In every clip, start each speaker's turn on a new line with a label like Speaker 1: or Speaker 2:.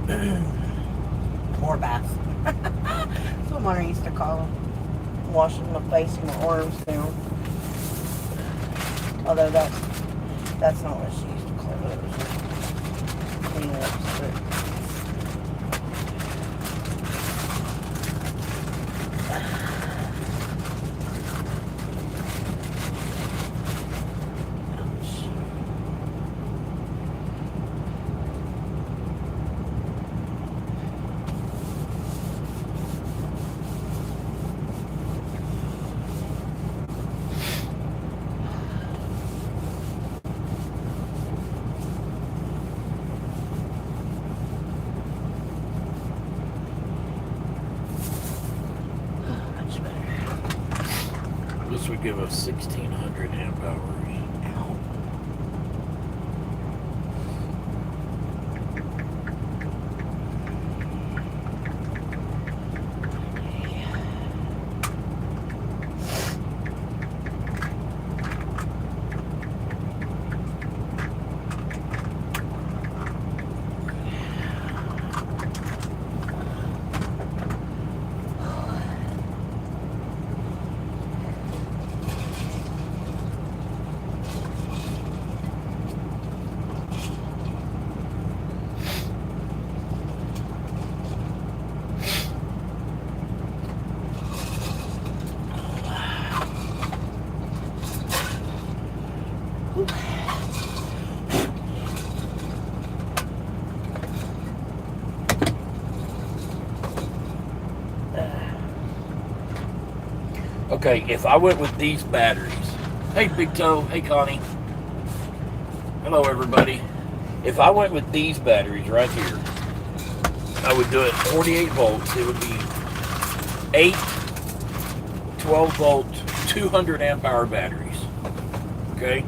Speaker 1: Poor bath. That's what Mona used to call them. Washing my face and my arms down. Although that's not what she used to call it. It was just cleanups, but
Speaker 2: this would give us 1,600 amp hours.
Speaker 1: ow.
Speaker 2: Okay, if I went with these batteries, hey Big Toe, hey Connie, hello everybody. If I went with these batteries right here, I would do it 48 volts. It would be 8 12 volt 200 amp hour batteries. Okay,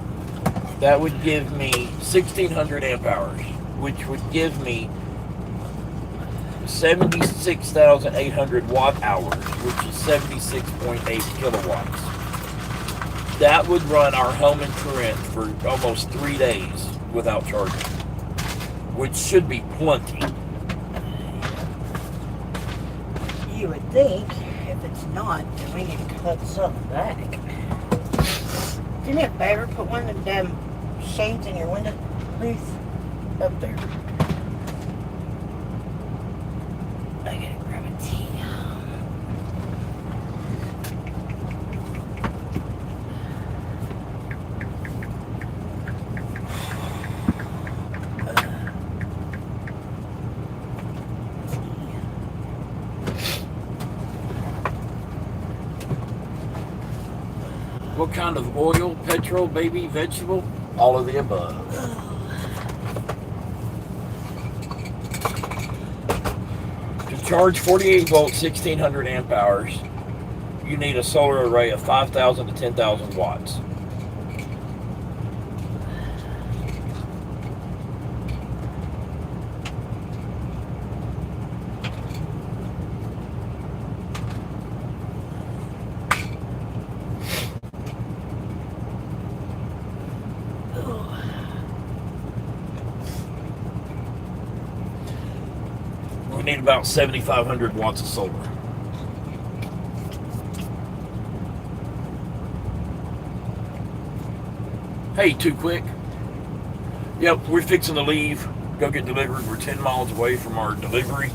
Speaker 2: that would give me 1,600 amp hours, which would give me 76,800 watt hours, which is 76.8 kilowatts. That would run our home in Corinth for almost 3 days without charging, which should be plenty.
Speaker 1: You would think. If it's not, then we need to cut something back. Do me a favor, put one of them shades in your window, please. Up there. I gotta grab a tea.
Speaker 2: What kind of oil, petrol, baby, vegetable? All of the above. To charge 48 volts, 1,600 amp hours, you need a solar array of 5,000 to 10,000 watts. We need about 7,500 watts of solar. Hey, too quick. Yep, we're fixing to leave. Go get delivered. We're 10 miles away from our delivery.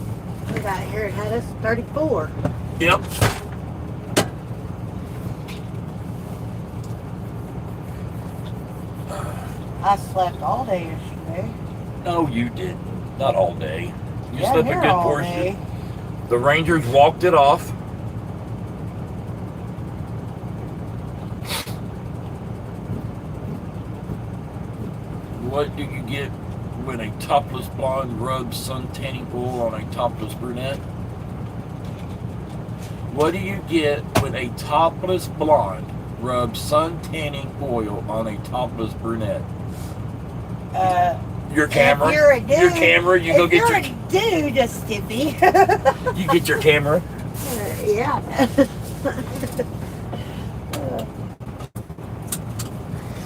Speaker 1: We got here, it had us 34.
Speaker 2: Yep.
Speaker 1: I slept all day yesterday.
Speaker 2: No, you didn't. Not all day. You
Speaker 1: Yeah,
Speaker 2: slept a
Speaker 1: here
Speaker 2: good
Speaker 1: all
Speaker 2: portion.
Speaker 1: day.
Speaker 2: The Rangers walked it off. What do you get when a topless blonde rubs sun tanning oil on a topless brunette? What do you get when a topless blonde rubs sun tanning oil on a topless brunette? Your camera.
Speaker 1: If you're a dude,
Speaker 2: your camera. You go get your.
Speaker 1: If you're a dude, a stiffy.
Speaker 2: You get your camera.
Speaker 1: Yeah.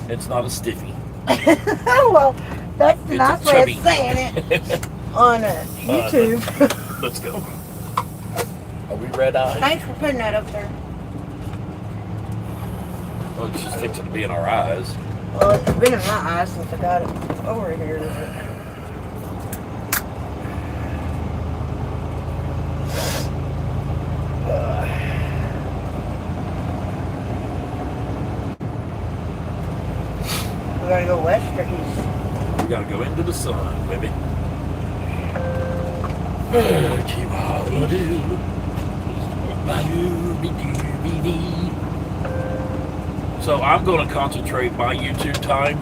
Speaker 2: It's not a stiffy.
Speaker 1: Well, that's the
Speaker 2: It's
Speaker 1: nice
Speaker 2: a
Speaker 1: way
Speaker 2: chubby.
Speaker 1: of saying it. on YouTube.
Speaker 2: Let's go. Are we red-eyed?
Speaker 1: Thanks for putting that up there.
Speaker 2: Well, it's just fixing to be in our eyes.
Speaker 1: Well, it's been in my eyes since I got it over here. We gotta go west or east?
Speaker 2: We gotta go into the sun, baby. So I'm going to concentrate my YouTube time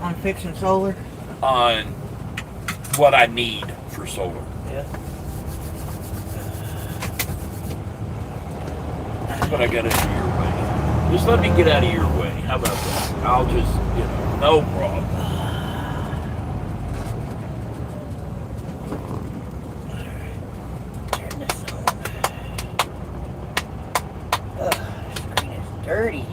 Speaker 1: On fixing solar?
Speaker 2: on what I need for solar.
Speaker 1: Yeah.
Speaker 2: But I got it your way. Just let me get out of your way. How about that? I'll just, no problem.
Speaker 1: Turn this on. Ugh, this screen is dirty.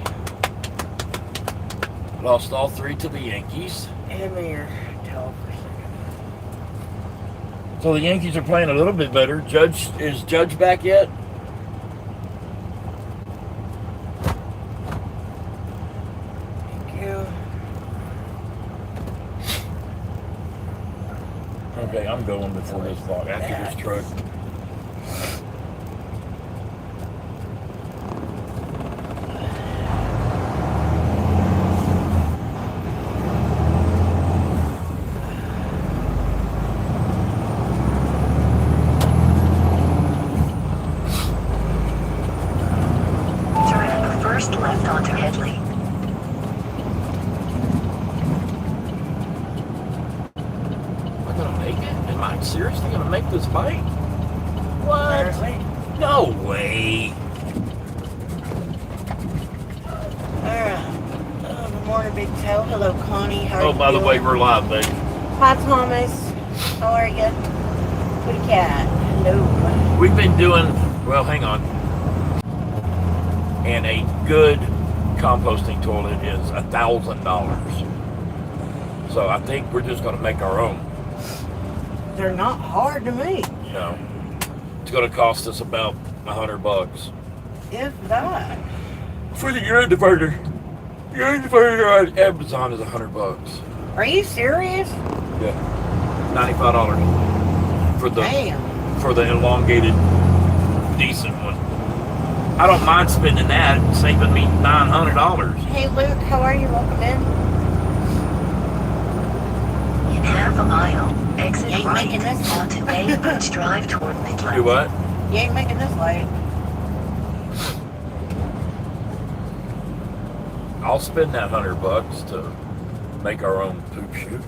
Speaker 2: Lost all 3 to the Yankees.
Speaker 1: Hand me your towel for a second.
Speaker 2: So the Yankees are playing a little bit better. Is Judge back yet?
Speaker 1: Thank you.
Speaker 2: Okay, I'm going before this vlog. After this truck.
Speaker 3: First left onto Headley.
Speaker 2: Am I gonna make it? Am I seriously gonna make this bite? What?
Speaker 1: Apparently.
Speaker 2: No way.
Speaker 1: Good morning, Big Toe. Hello, Connie. How are
Speaker 2: Oh,
Speaker 1: you
Speaker 2: by the way,
Speaker 1: doing?
Speaker 2: we're live, baby.
Speaker 1: Hi, Thomas. How are you? Good cat. Hello.
Speaker 2: We've been doing, well, hang on. And a good composting toilet is $1,000. So I think we're just gonna make our own.
Speaker 1: They're not hard to make.
Speaker 2: It's gonna cost us about $100.
Speaker 1: If that.
Speaker 2: For the urine diverter. Urine diverter on Amazon is $100.
Speaker 1: Are you serious?
Speaker 2: Yeah. $95 for the
Speaker 1: Damn.
Speaker 2: for the elongated decent one. I don't mind spending that, saving me $900.
Speaker 1: Hey, Luke. How are you? Welcome in.
Speaker 3: In half a mile, exit
Speaker 1: Ain't
Speaker 3: right
Speaker 1: making this.
Speaker 3: onto A Bridge Drive toward Midland.
Speaker 2: Do what?
Speaker 1: You ain't making this late.
Speaker 2: I'll spend that $100 to make our own poop chute.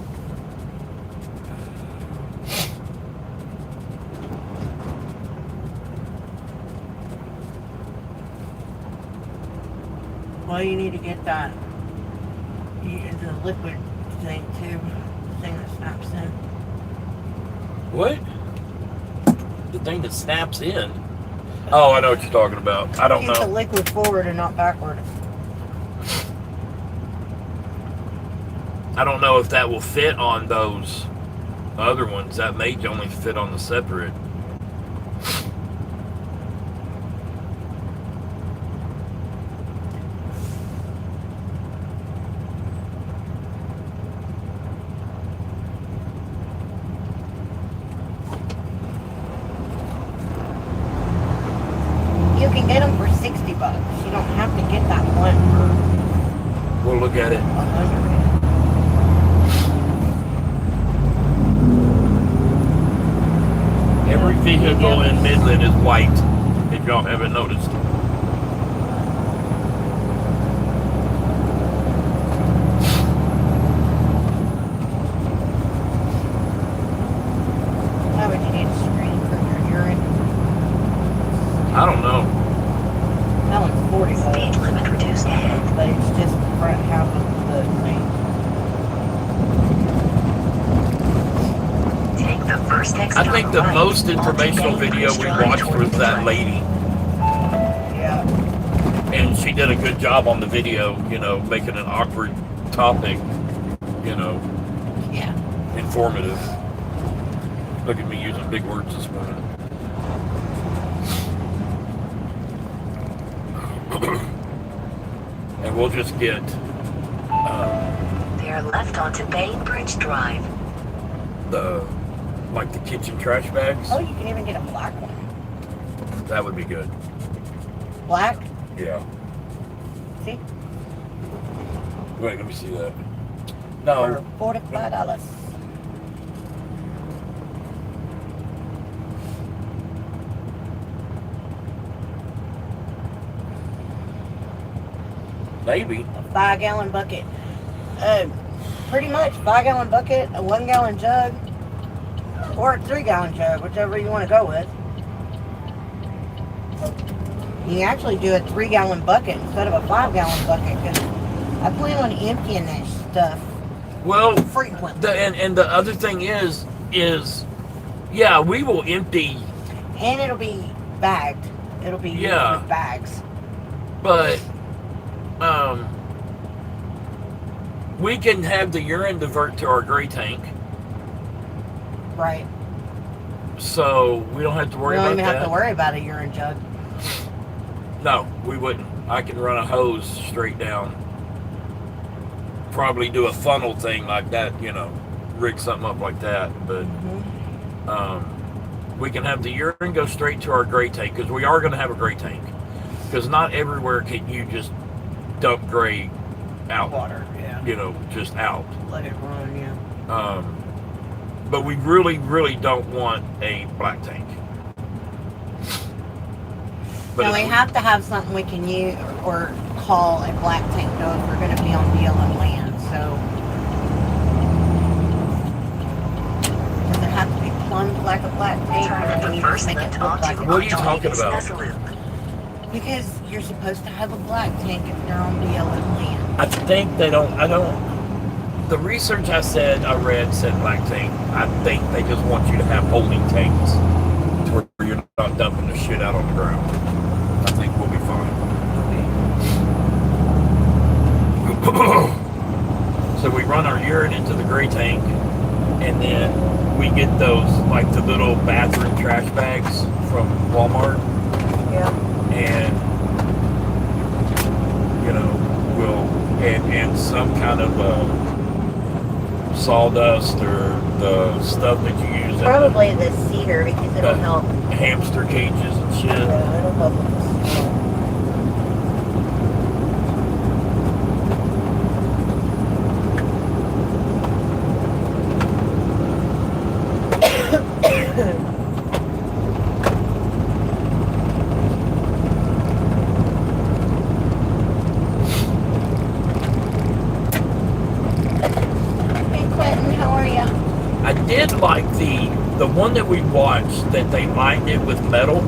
Speaker 1: Well, you need to get that. The liquid thing, too. The thing that snaps in.
Speaker 2: What? The thing that snaps in? Oh, I know what you're talking about. I don't
Speaker 1: Keep the
Speaker 2: know.
Speaker 1: liquid forward and not backward.
Speaker 2: I don't know if that will fit on those other ones. That may only fit on the separate.
Speaker 1: You can get them for $60. You don't have to get that one for
Speaker 2: We'll look at it.
Speaker 1: $100.
Speaker 2: Every vehicle in Midland is white, if y'all haven't noticed.
Speaker 1: Why would you need a screen for your urine?
Speaker 2: I don't know.
Speaker 1: That one's 40
Speaker 3: Speed limit reduced ahead.
Speaker 1: but it's just the front half of the thing.
Speaker 3: Take the first exit
Speaker 2: I think
Speaker 3: on
Speaker 2: the
Speaker 3: right
Speaker 2: most
Speaker 3: onto
Speaker 2: informational
Speaker 3: A
Speaker 2: video
Speaker 3: Bridge
Speaker 2: we
Speaker 3: Drive
Speaker 2: watched
Speaker 3: toward
Speaker 2: was that
Speaker 3: Midland.
Speaker 2: lady.
Speaker 1: Yeah.
Speaker 2: And she did a good job on the video, making an awkward topic,
Speaker 1: Yeah.
Speaker 2: informative. Look at me using big words this morning. And we'll just get
Speaker 3: They are left onto Bainbridge Drive.
Speaker 2: the kitchen trash bags.
Speaker 1: Oh, you can even get a black one.
Speaker 2: That would be good.
Speaker 1: Black?
Speaker 2: Yeah.
Speaker 1: See?
Speaker 2: Wait, let me see that.
Speaker 1: For
Speaker 2: No.
Speaker 1: $45.
Speaker 2: Maybe.
Speaker 1: A 5-gallon bucket. Pretty much 5-gallon bucket, a 1-gallon jug, or a 3-gallon jug, whichever you want to go with. You can actually do a 3-gallon bucket instead of a 5-gallon bucket, because I plan on emptying that stuff
Speaker 2: Well,
Speaker 1: frequently.
Speaker 2: and the other thing is yeah, we will empty,
Speaker 1: And it'll be bagged. It'll be used
Speaker 2: Yeah.
Speaker 1: with bags.
Speaker 2: but we can have the urine divert to our gray tank,
Speaker 1: Right.
Speaker 2: so we don't have to
Speaker 1: We
Speaker 2: worry
Speaker 1: don't
Speaker 2: about
Speaker 1: even
Speaker 2: that.
Speaker 1: have to worry about a urine jug.
Speaker 2: No, we wouldn't. I can run a hose straight down. Probably do a funnel thing like that, rig something up like that. But we can have the urine go straight to our gray tank, because we are going to have a gray tank. Because not everywhere can you just dump gray out,
Speaker 1: Water, yeah.
Speaker 2: just out.
Speaker 1: Let it run, yeah.
Speaker 2: But we really, really don't want a black tank. But
Speaker 1: Now
Speaker 2: if
Speaker 1: we have to have something we can use or call a black tank though if we're going to be on BLM land. So does it have to be plumbed like a black tank,
Speaker 3: Turn
Speaker 1: or
Speaker 3: at
Speaker 1: do we
Speaker 3: the
Speaker 1: need
Speaker 3: first
Speaker 1: to make it
Speaker 3: lift
Speaker 1: look
Speaker 3: onto
Speaker 1: like
Speaker 2: What are you
Speaker 1: a
Speaker 2: talking
Speaker 3: Davis
Speaker 2: about?
Speaker 3: Mesa Loop.
Speaker 1: Because you're supposed to have a black tank if you're on BLM land.
Speaker 2: I think they don't. The research I read said black tank. I think they just want you to have holding tanks to where you're not dumping the shit out on the ground. I think we'll be fine. So we run our urine into the gray tank, and then we get those, like the little bathroom trash bags from Walmart,
Speaker 1: Yeah.
Speaker 2: and and some kind of sawdust or the stuff that you use in
Speaker 1: Probably the cedar because it'll help.
Speaker 2: the hamster cages and shit.
Speaker 1: Yeah, it'll help with the smell. Hey Quentin, how are ya?
Speaker 2: I did like the one that we watched that they lined it with metal.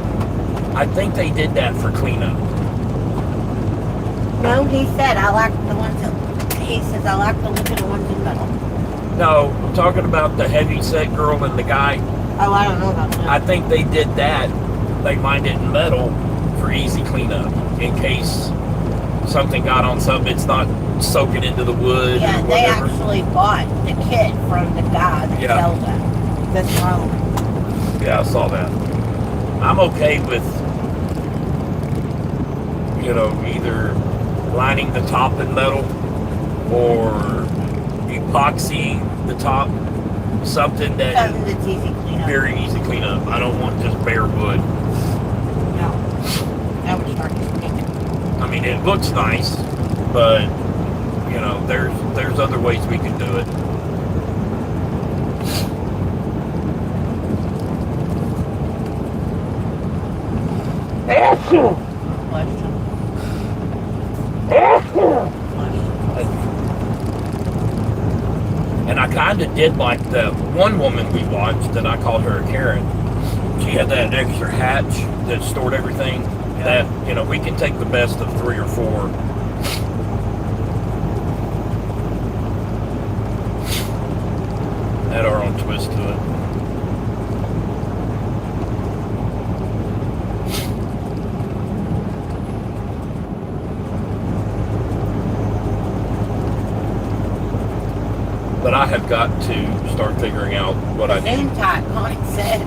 Speaker 2: I think they did that for cleanup.
Speaker 1: No, he said I like the ones that. He says I like the look of the ones in metal.
Speaker 2: No, I'm talking about the heavy set girl and the guy.
Speaker 1: Oh, I don't know about that.
Speaker 2: I think they did that. They lined it in metal for easy cleanup in case something got on something. It's not soaking into the wood
Speaker 1: Yeah,
Speaker 2: or
Speaker 1: they
Speaker 2: whatever.
Speaker 1: actually bought the kit from the guy that
Speaker 2: Yeah.
Speaker 1: sells that. That's wrong.
Speaker 2: Yeah, I saw that. I'm okay with, either lining the top in metal or epoxying the top. Something that
Speaker 1: Something that's easy cleanup.
Speaker 2: very easy cleanup. I don't want just bare wood.
Speaker 1: No. That would start to stink.
Speaker 2: I mean, it looks nice, but there's other ways we can do it. And I kind of did like the one woman we watched that I called her a Karen. She had that extra hatch that stored everything.
Speaker 1: Yeah.
Speaker 2: That, we can take the best of 3 or 4. Add our own twist to it. But I have got to start figuring out what I need.
Speaker 1: Name type, Connie said.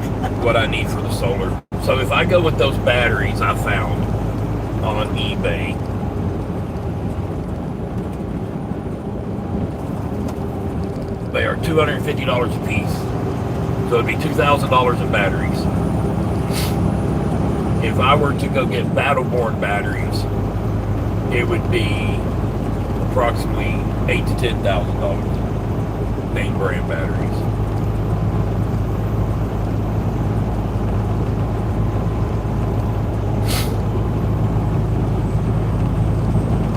Speaker 2: What I need for the solar. So if I go with those batteries I found on eBay, they are $250 a piece. So it'd be $2,000 in batteries. If I were to go get Battleborn batteries, it would be approximately $8,000 to $10,000 name brand batteries.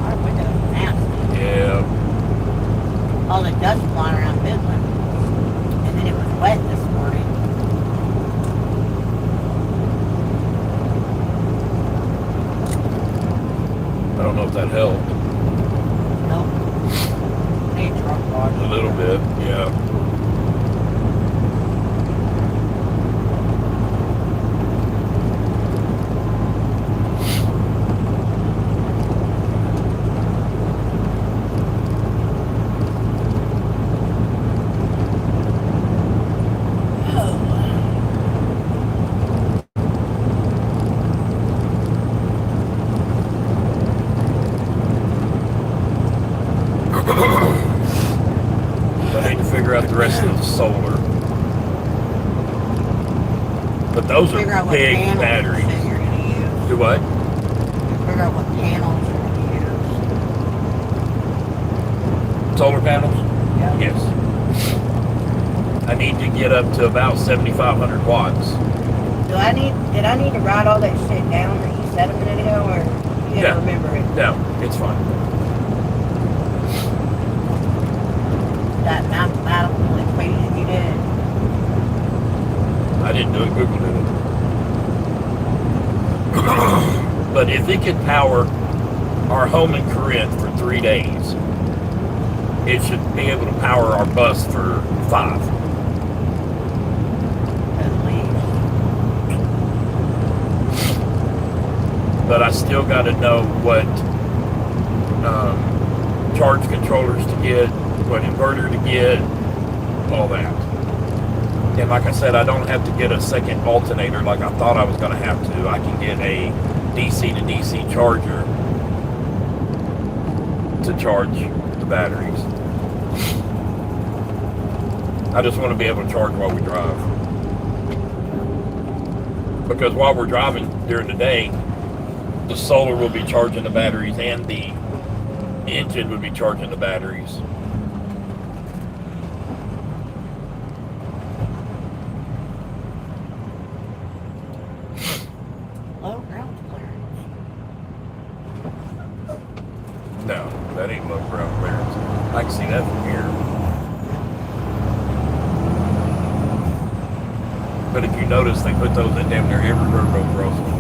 Speaker 1: Our window's nasty.
Speaker 2: Yeah.
Speaker 1: All the dust flying around Midland. And then it was wet this morning.
Speaker 2: I don't know if that helped.
Speaker 1: Nope. Need truck wash.
Speaker 2: A little bit, yeah. I need to figure out the rest of the solar. But those
Speaker 1: Figure
Speaker 2: are
Speaker 1: out what
Speaker 2: big
Speaker 1: panels
Speaker 2: batteries.
Speaker 1: that you're going to use.
Speaker 2: Do what?
Speaker 1: Figure out what panels you're going to use.
Speaker 2: Solar panels?
Speaker 1: Yeah.
Speaker 2: Yes. I need to get up to about 7,500 watts.
Speaker 1: Did I need to write all that shit down that you said a minute ago, or you
Speaker 2: Yeah.
Speaker 1: gotta remember it?
Speaker 2: No, it's fine.
Speaker 1: That mathematical equation you did.
Speaker 2: I didn't do it, Google did it. But if it could power our home in Corinth for 3 days, it should be able to power our bus for 5.
Speaker 1: At least.
Speaker 2: But I still got to know what charge controllers to get, what inverter to get, all that. And like I said, I don't have to get a second alternator like I thought I was going to have to. I can get a DC to DC charger to charge the batteries. I just want to be able to charge while we drive. Because while we're driving during the day, the solar will be charging the batteries and the engine would be charging the batteries.
Speaker 1: Low ground clearance.
Speaker 2: No, that ain't low ground clearance. I can see that from here. But if you notice, they put those in damn near every railroad crossing.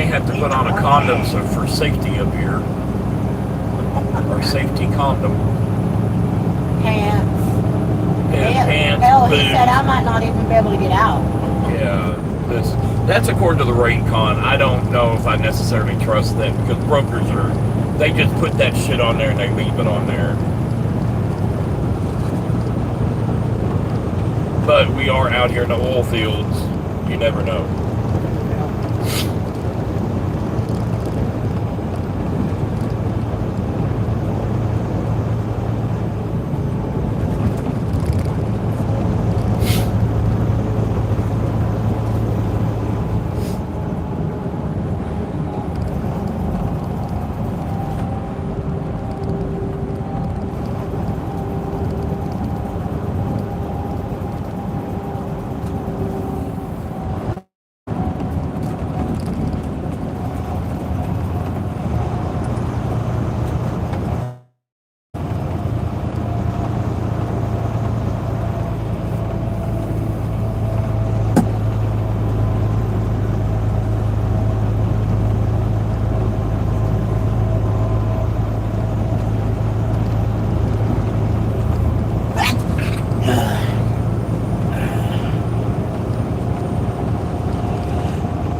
Speaker 2: Have to put on a condom so for safety up here. Or safety condom.
Speaker 1: Pants.
Speaker 2: Pants,
Speaker 1: Hell, he
Speaker 2: boots.
Speaker 1: said I might not even be able to get out.
Speaker 2: Yeah, that's according to the rate con. I don't know if I necessarily trust that because brokers they just put that shit on there and they leave it on there. But we are out here in the oil fields. You never know.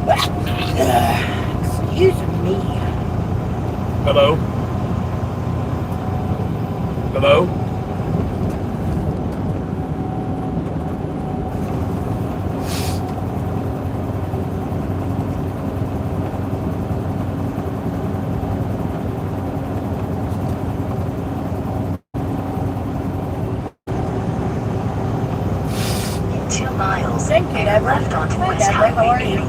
Speaker 1: Excuse me.
Speaker 2: Hello? Hello?
Speaker 3: In 2 miles,
Speaker 1: Thank you,
Speaker 3: bear
Speaker 1: Deborah.
Speaker 3: left onto
Speaker 1: Hi,
Speaker 3: West
Speaker 1: Deborah. How are
Speaker 3: Highway
Speaker 1: you?
Speaker 3: 80.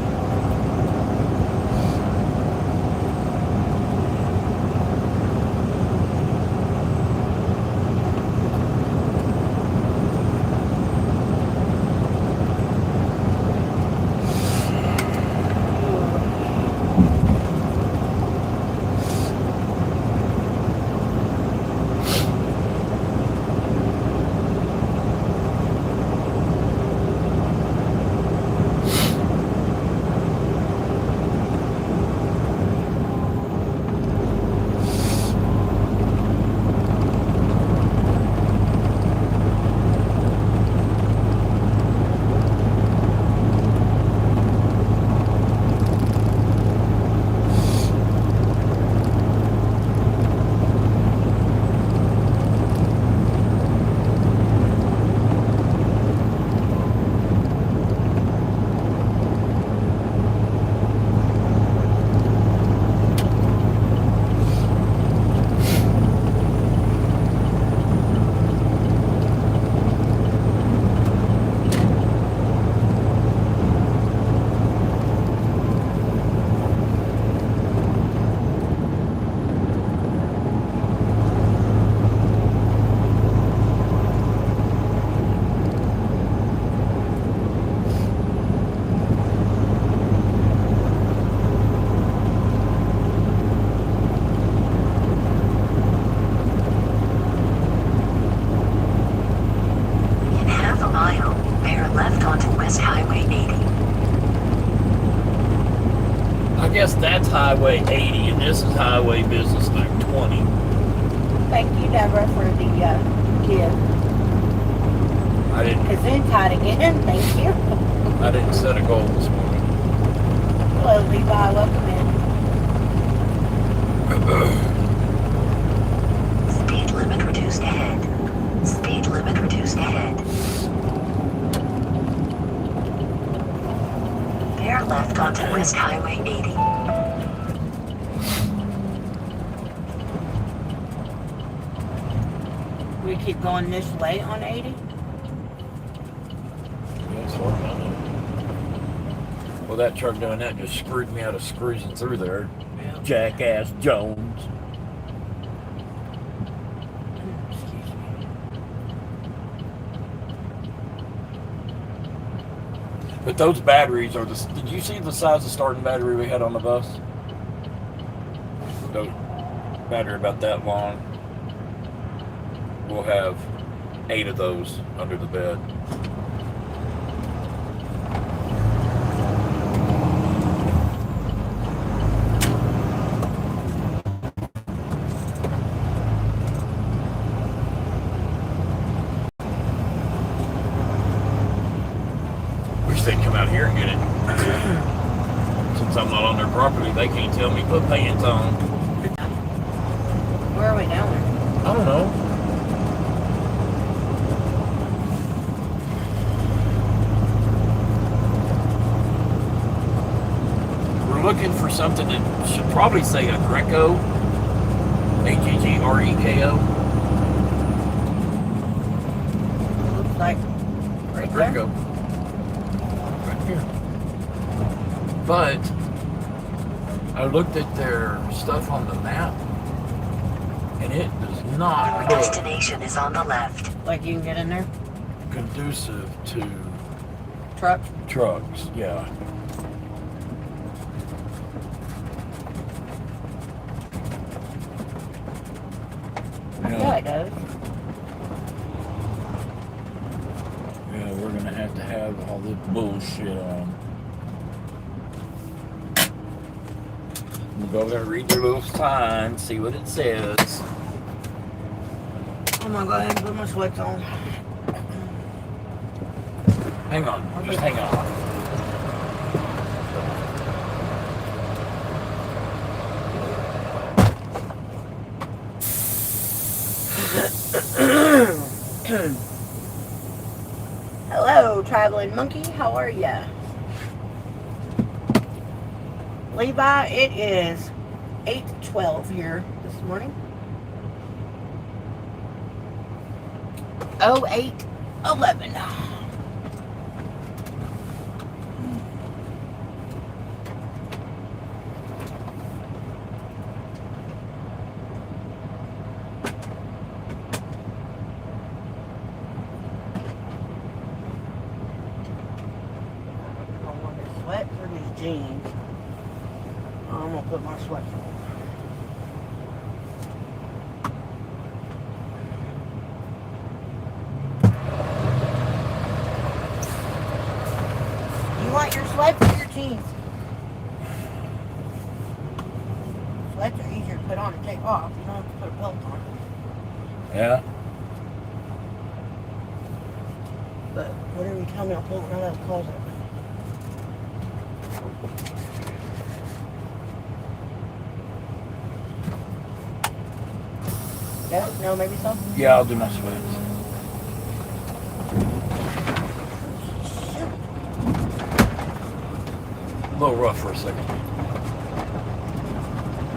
Speaker 3: In half a mile, bear left onto West Highway 80.
Speaker 2: I guess that's Highway 80 and this is Highway Business Loop 20.
Speaker 1: Thank you, Deborah, for the gift.
Speaker 2: I didn't
Speaker 1: Gesundheit again. Thank you.
Speaker 2: set a goal this morning.
Speaker 1: Hello, Levi. Welcome in.
Speaker 3: Speed limit reduced ahead. Speed limit reduced ahead. Bear left onto West Highway 80.
Speaker 1: We keep going this way on 80.
Speaker 2: Well, that truck doing that just screwed me out of cruising through there. Jackass Jones.
Speaker 1: Excuse me.
Speaker 2: But those batteries are the. Did you see the size of starting battery we had on the bus? Those battery about that long. We'll have 8 of those under the bed. Wish they'd come out here and get it. Since I'm not on their property, they can't tell me put pants on.
Speaker 1: Where are we going?
Speaker 2: I don't know. We're looking for something that should probably say a Greco. A-G-G-R-E-K-O.
Speaker 1: Looks like right there.
Speaker 2: Greco. Right here. But I looked at their stuff on the map and it does
Speaker 3: Your
Speaker 2: not look
Speaker 3: destination is on the left.
Speaker 1: Like you can get in there.
Speaker 2: conducive to
Speaker 1: Truck.
Speaker 2: trucks. Yeah.
Speaker 1: Yeah, it does.
Speaker 2: Yeah, we're gonna have to have all this bullshit on. We'll go over there and read your little sign, see what it says.
Speaker 1: I'm gonna go ahead and put my sweats on.
Speaker 2: Hang on, just hang on.
Speaker 1: Hello, traveling monkey. How are ya? Levi, it is 8:12 here this morning. 08:11. Sweat for these jeans. I'm gonna put my sweats on. You want your sweats or your jeans? Sweats are easier to put on and take off. You don't have to put a belt on.
Speaker 2: Yeah.
Speaker 1: But whatever you tell me, I'll pull it right out of the closet. Yeah, no, maybe so.
Speaker 2: Yeah, I'll do my sweats. A little rough for a second.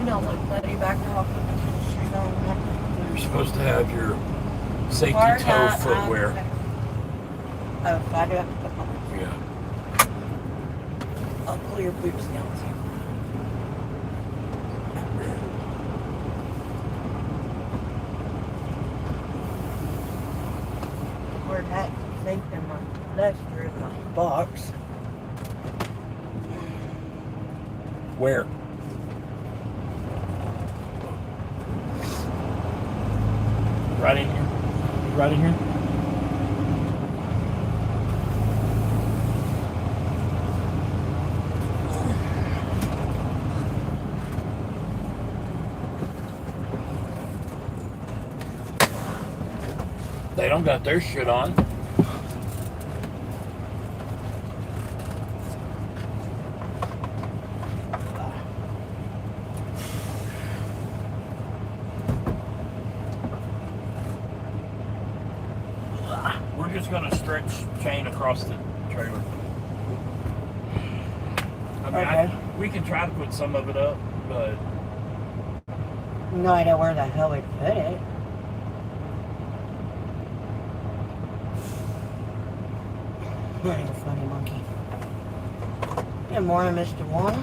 Speaker 1: You don't look bloody back off.
Speaker 2: You're supposed to have your safety
Speaker 1: Hard
Speaker 2: toe
Speaker 1: hat,
Speaker 2: footwear.
Speaker 1: Oh, so I do have to put my
Speaker 2: Yeah.
Speaker 1: I'll pull your boots down too. Hard hat safe in my duster in my box.
Speaker 2: Where? Right in here. Right in here. They don't got their shit on. We're just gonna stretch chain across the trailer. I mean,
Speaker 1: Okay.
Speaker 2: we can try to put some of it up, but
Speaker 1: No idea where the hell we put it. You're a funny monkey. Good morning, Mr. Pawna.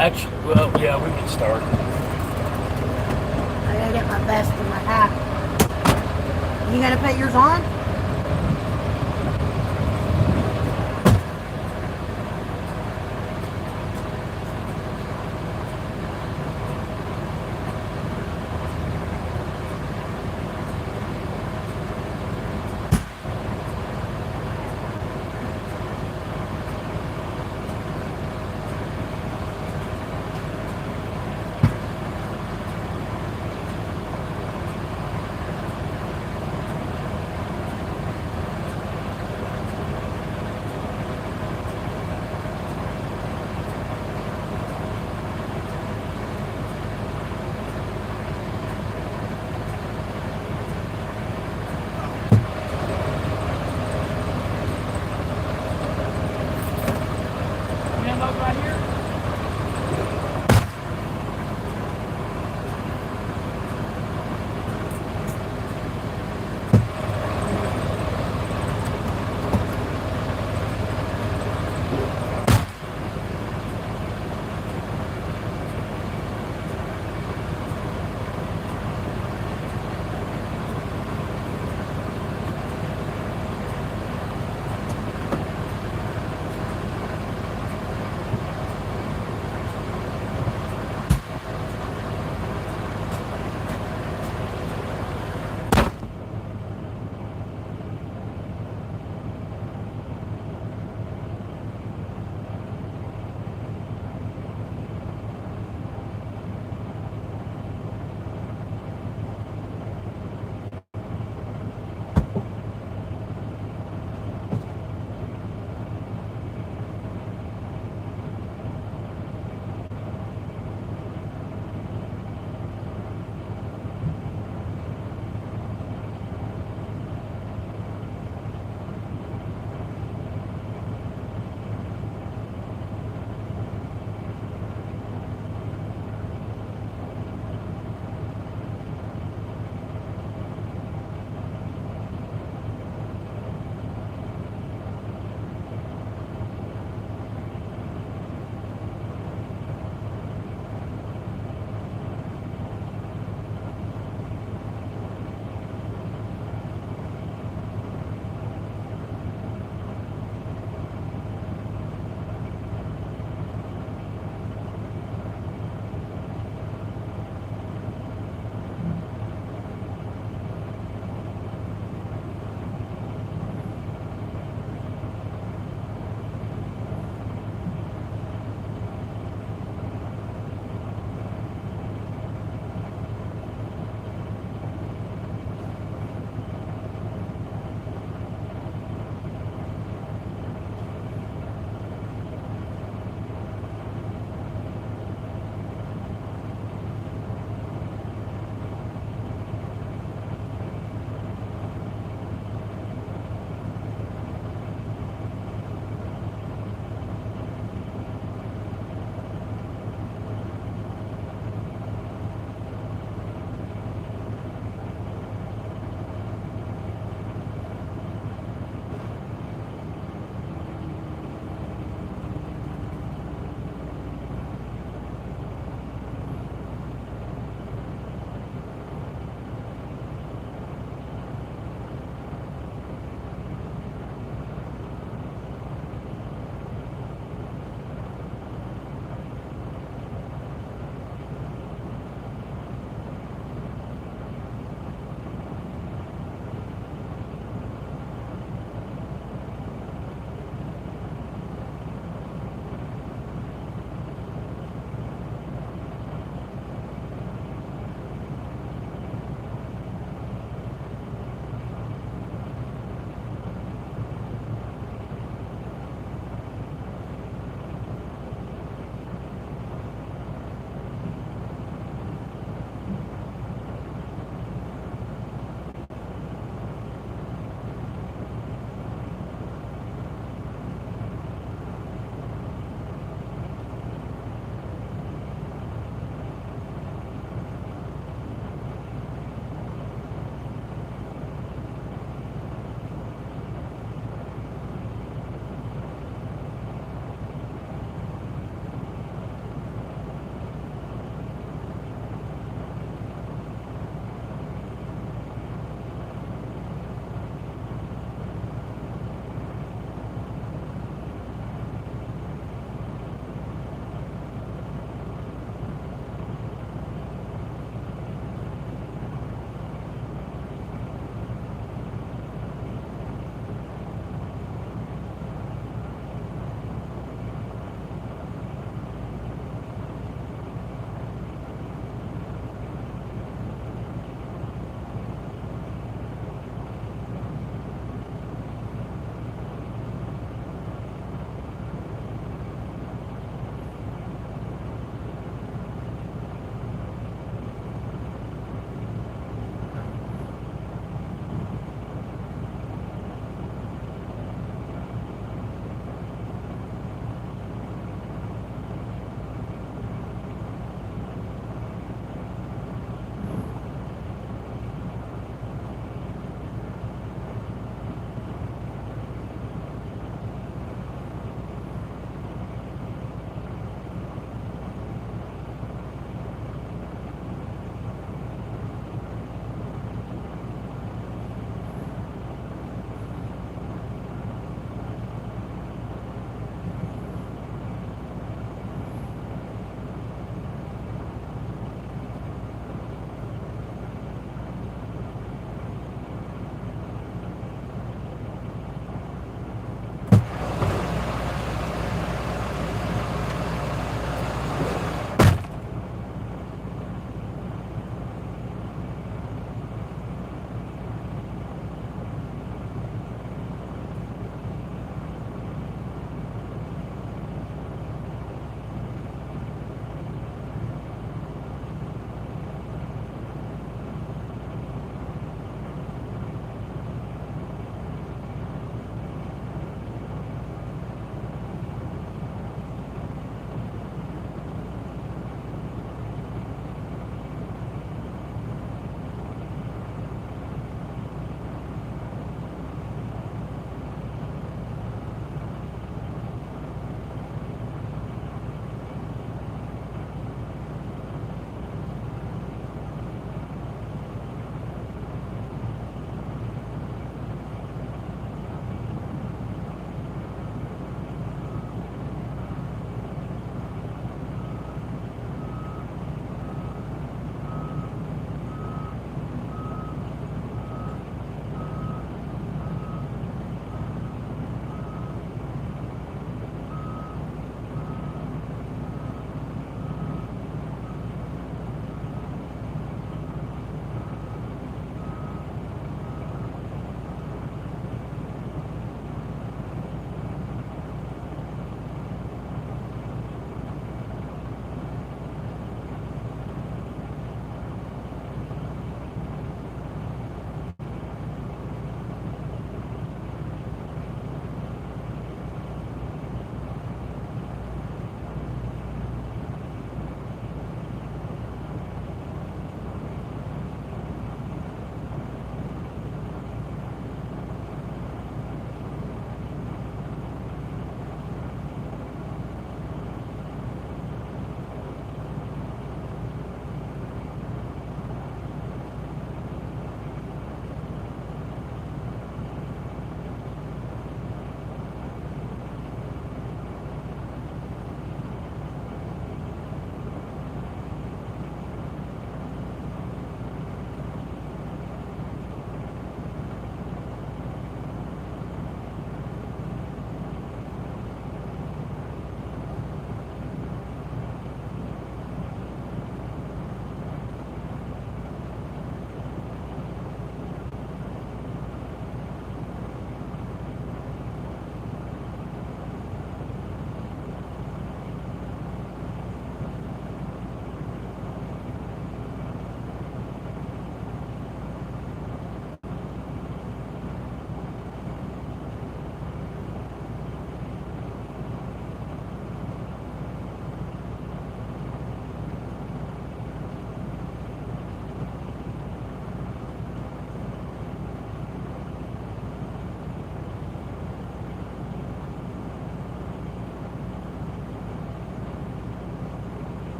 Speaker 2: actually, well, yeah, we can start.
Speaker 1: I gotta get my vest and my hat. You gotta put yours on?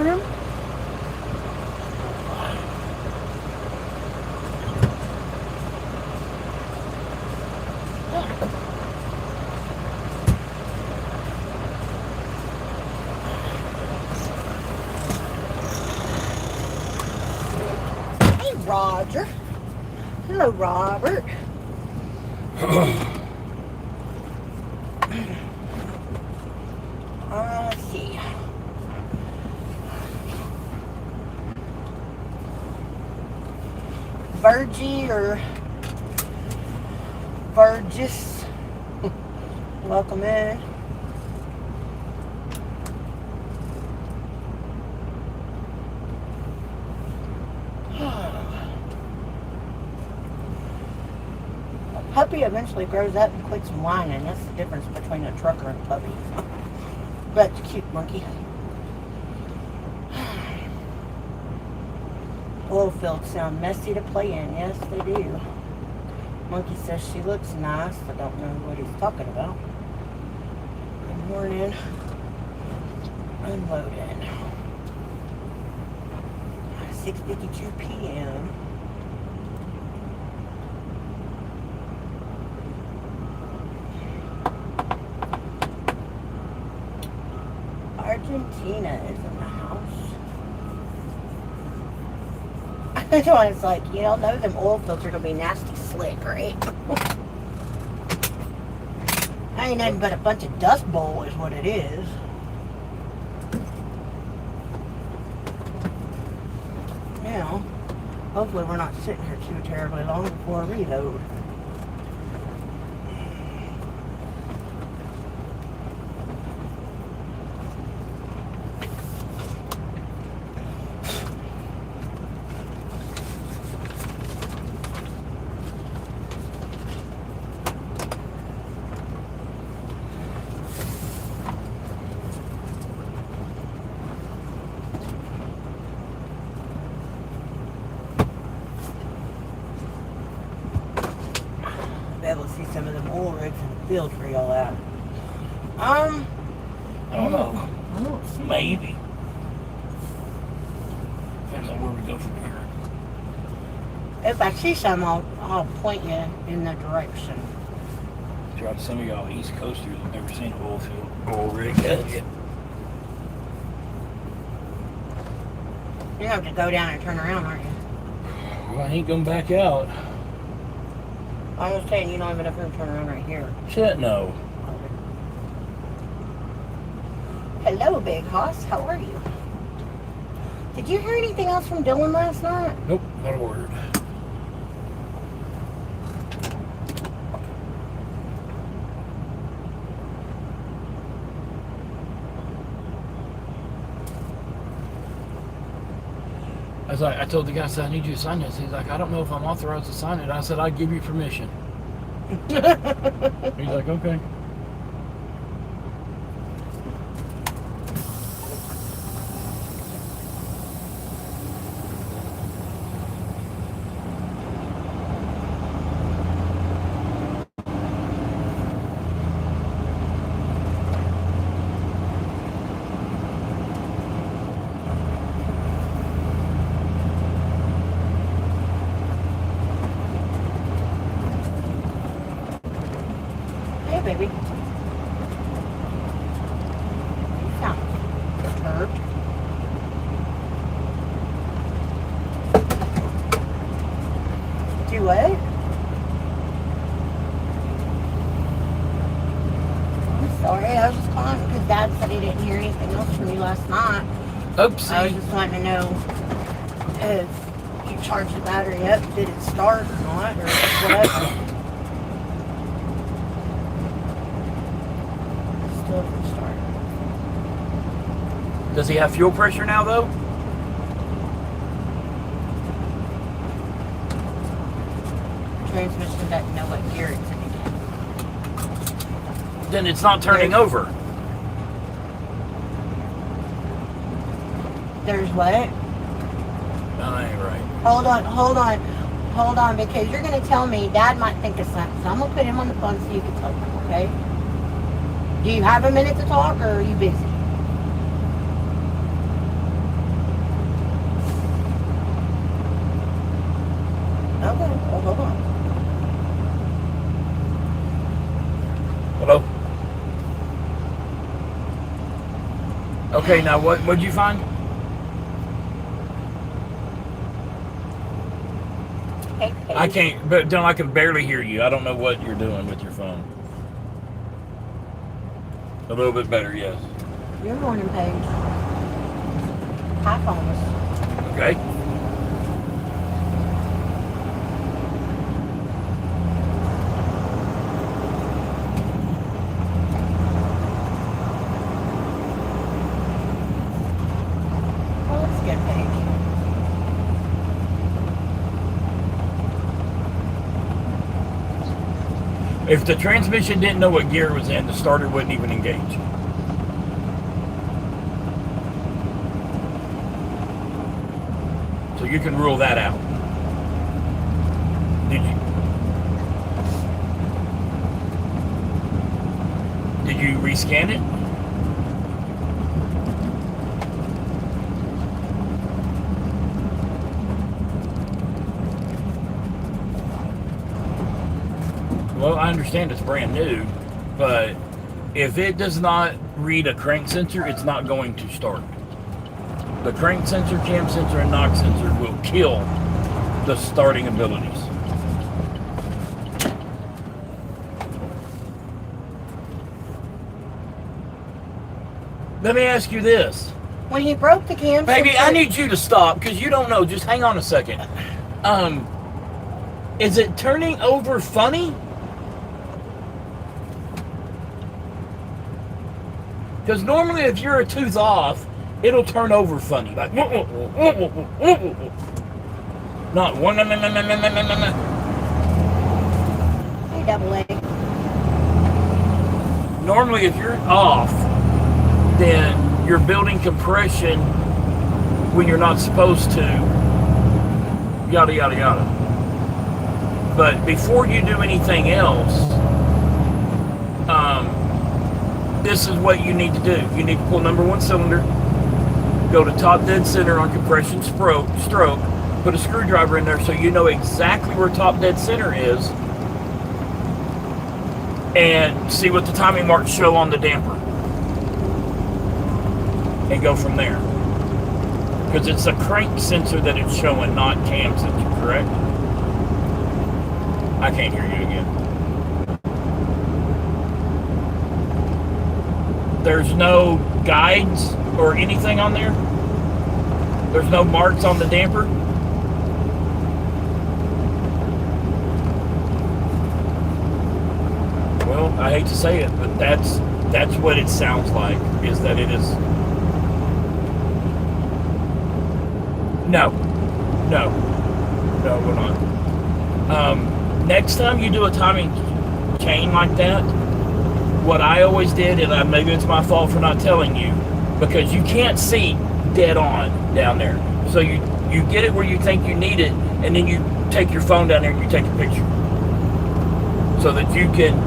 Speaker 1: morning. Hey, Roger. Hello, Robert. Let's see. Virgie or Burgess, welcome in. Puppy eventually grows up and quits whining. That's the difference between a trucker and a puppy. That's a cute monkey. Oil fields sound messy to play in. Yes, they do. Monkey says she looks nice. I don't know what he's talking about. Good morning. Unloading. 6:52 p.m. Argentina is in the house. So it's like, you all know them oil filters will be nasty slick, right? Ain't nothing but a bunch of dust bowl is what it is. Now, hopefully we're not sitting here too terribly long before I reload. Be able to see some of them oil rigs in the field for y'all out.
Speaker 2: I don't know. Maybe. Depends on where we go from here.
Speaker 1: If I see some, I'll point you in the direction.
Speaker 2: Drive some of y'all East Coasters have never seen an oil rig. Have you?
Speaker 1: You have to go down and turn around, aren't you?
Speaker 2: Well, I ain't going back out.
Speaker 1: I was saying you don't have enough room to turn around right here.
Speaker 2: Shit, no.
Speaker 1: Hello, Big Hoss. How are you? Did you hear anything else from Dylan last night?
Speaker 2: Nope, not a word. I told the guy, I said, I need you to sign this. He's like, I don't know if I'm authorized to sign it. I said, I'd give you permission. He's like, okay.
Speaker 1: Baby. You sound perturbed. Do what? I'm sorry, I was just calling because Dad said he didn't hear anything else from you last night.
Speaker 2: Oopsie.
Speaker 1: I was just wanting to know if you charged the battery up, did it start or not, or whatever.
Speaker 2: Does he have fuel pressure now, though?
Speaker 1: Transmission doesn't know what gear it's in.
Speaker 2: Then it's not turning over.
Speaker 1: There's what?
Speaker 2: No, that ain't right.
Speaker 1: Hold on, because you're going to tell me Dad might think of something. So I'm going to put him on the phone so you can tell him, okay? Do you have a minute to talk, or are you busy?
Speaker 2: Okay, now what'd you find?
Speaker 1: Hey, hey.
Speaker 2: I can't, but I can barely hear you. I don't know what you're doing with your phone. A little bit better, yes.
Speaker 1: Your morning page. Hi, Pawna.
Speaker 2: Okay.
Speaker 1: Well, that's a good page.
Speaker 2: If the transmission didn't know what gear it was in, the starter wouldn't even engage. So you can rule that out. Did you rescan it? Well, I understand it's brand new, but if it does not read a crank sensor, it's not going to start. The crank sensor, cam sensor, and knock sensor will kill the starting abilities. Let me ask you this.
Speaker 1: When he broke the cam
Speaker 2: Baby,
Speaker 1: sensor,
Speaker 2: I need you to stop because you don't know. Just hang on a second. Is it turning over funny? Because normally if you're a tooth off, it'll turn over funny. Like, not one.
Speaker 1: Hey, double A.
Speaker 2: Normally if you're off, then you're building compression when you're not supposed to. Yada, yada, yada. But before you do anything else, this is what you need to do. You need to pull number one cylinder, go to top dead center on compression stroke, put a screwdriver in there so you know exactly where top dead center is, and see what the timing marks show on the damper. And go from there. Because it's a crank sensor that it's showing, not cam sensor, correct? I can't hear you again. There's no guides or anything on there? There's no marks on the damper? Well, I hate to say it, but that's what it sounds like, is that it is. No, we're not. Next time you do a timing chain like that, what I always did, and maybe it's my fault for not telling you, because you can't see dead on down there. So you get it where you think you need it, and then you take your phone down there and you take a picture. So that you can.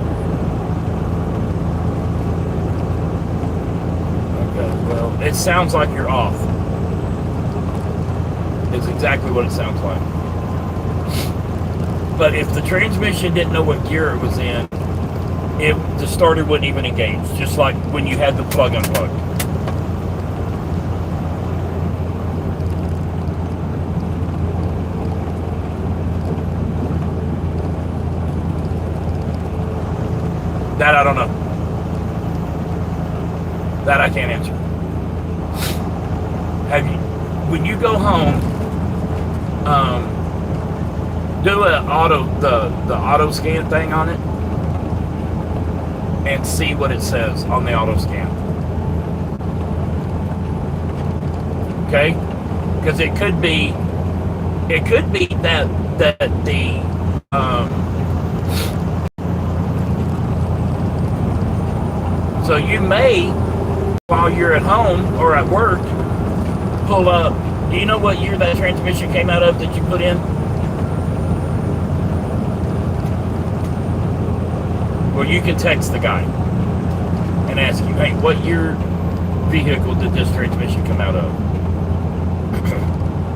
Speaker 2: Okay, well, it sounds like you're off. It's exactly what it sounds like. But if the transmission didn't know what gear it was in, the starter wouldn't even engage, just like when you had the plug unplugged. That I don't know. That I can't answer. When you go home, do the auto scan thing on it and see what it says on the auto scan. Okay? Because it could be that the so you may, while you're at home or at work, pull up. Do you know what year that transmission came out of that you put in? Well, you can text the guy and ask him, hey, what year vehicle did this transmission come out of?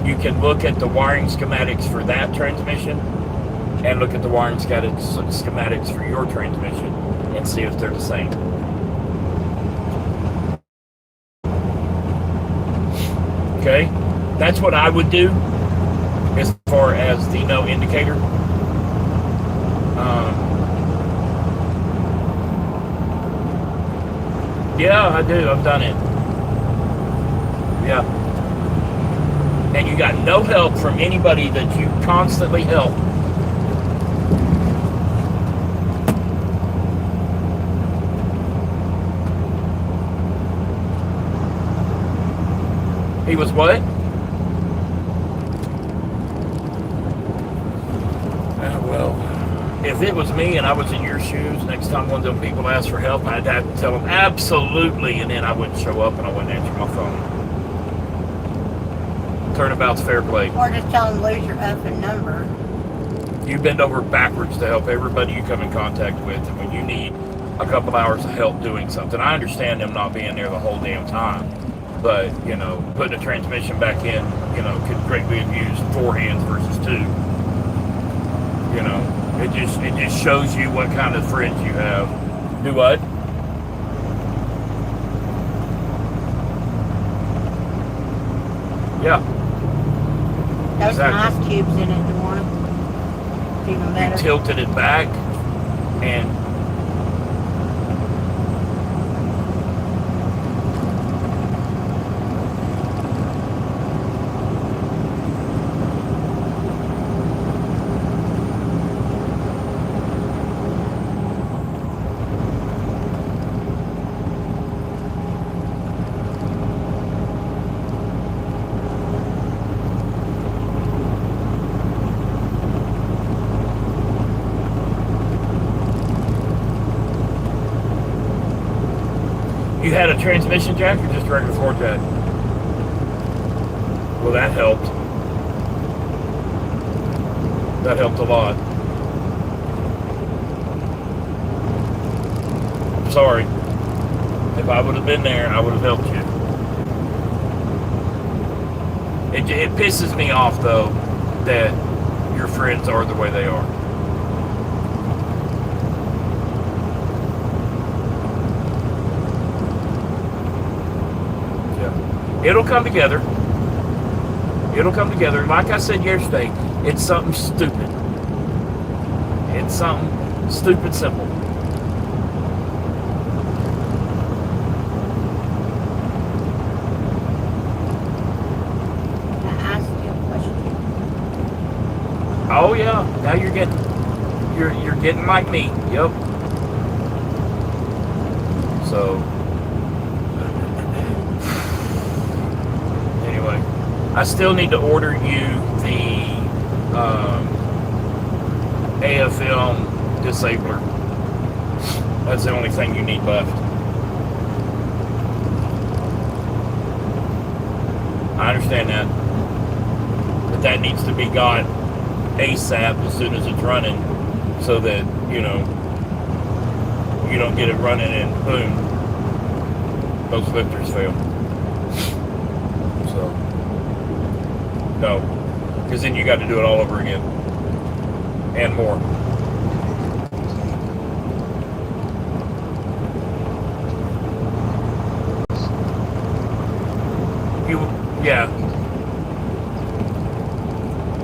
Speaker 2: You can look at the wiring schematics for that transmission and look at the wiring schematics for your transmission and see if they're the same. Okay? That's what I would do as far as the no indicator. Yeah, I do. I've done it. Yeah. And you got no help from anybody that you constantly help. He was what? Well, if it was me and I was in your shoes, next time one of them people asked for help, I'd have to tell them absolutely, and then I wouldn't show up and I wouldn't answer my phone. Turnabout's fair play.
Speaker 1: Or just tell them lose your effing number.
Speaker 2: You bend over backwards to help everybody you come in contact with, and when you need a couple hours of help doing something, I understand them not being there the whole damn time. But, you know, putting a transmission back in, you know, could greatly have used 4 hands versus 2. You know, it just shows you what kind of friends you have. Do what? Yeah.
Speaker 1: There's some
Speaker 2: Exactly.
Speaker 1: ice cubes in it. You want them? Even
Speaker 2: You
Speaker 1: better.
Speaker 2: tilted it back and you had a transmission jack or just a regular floor jack? Well, that helped. That helped a lot. I'm sorry. If I would have been there, I would have helped you. It pisses me off, though, that your friends are the way they are. It'll come together. It'll come together. Like I said yesterday, it's something stupid. It's something stupid simple.
Speaker 1: Now ask you a question.
Speaker 2: Oh yeah. Now you're getting like me. Yep. So I still need to order you the AFM disabler. That's the only thing you need left. I understand that. But that needs to be got ASAP as soon as it's running so that, you know, you don't get it running and boom, those lifters fail. So no, because then you got to do it all over again, and more. Yeah.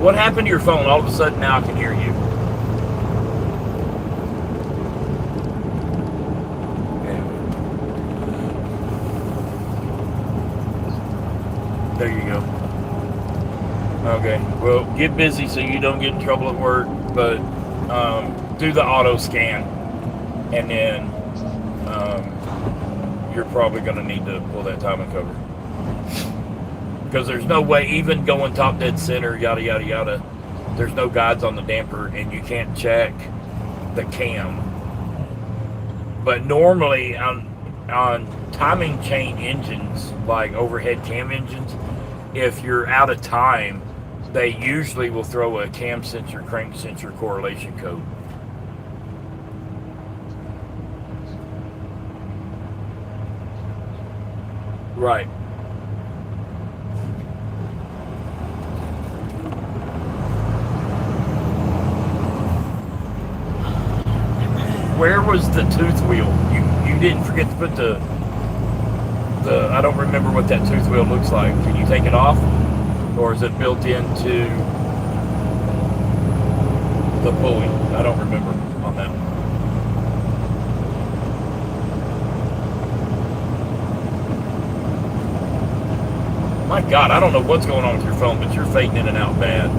Speaker 2: What happened to your phone? All of a sudden now I can hear you. There you go. Okay, well, get busy so you don't get in trouble at work, but do the auto scan, and then you're probably going to need to pull that timing cover. Because there's no way, even going top dead center, yada, yada, yada, there's no guides on the damper, and you can't check the cam. But normally on timing chain engines, like overhead cam engines, if you're out of time, they usually will throw a cam sensor, crank sensor correlation code. Right. Where was the tooth wheel? You didn't forget to put the I don't remember what that tooth wheel looks like. Can you take it off? Or is it built into the pulley? I don't remember on that one. My God, I don't know what's going on with your phone, but you're fading in and out bad.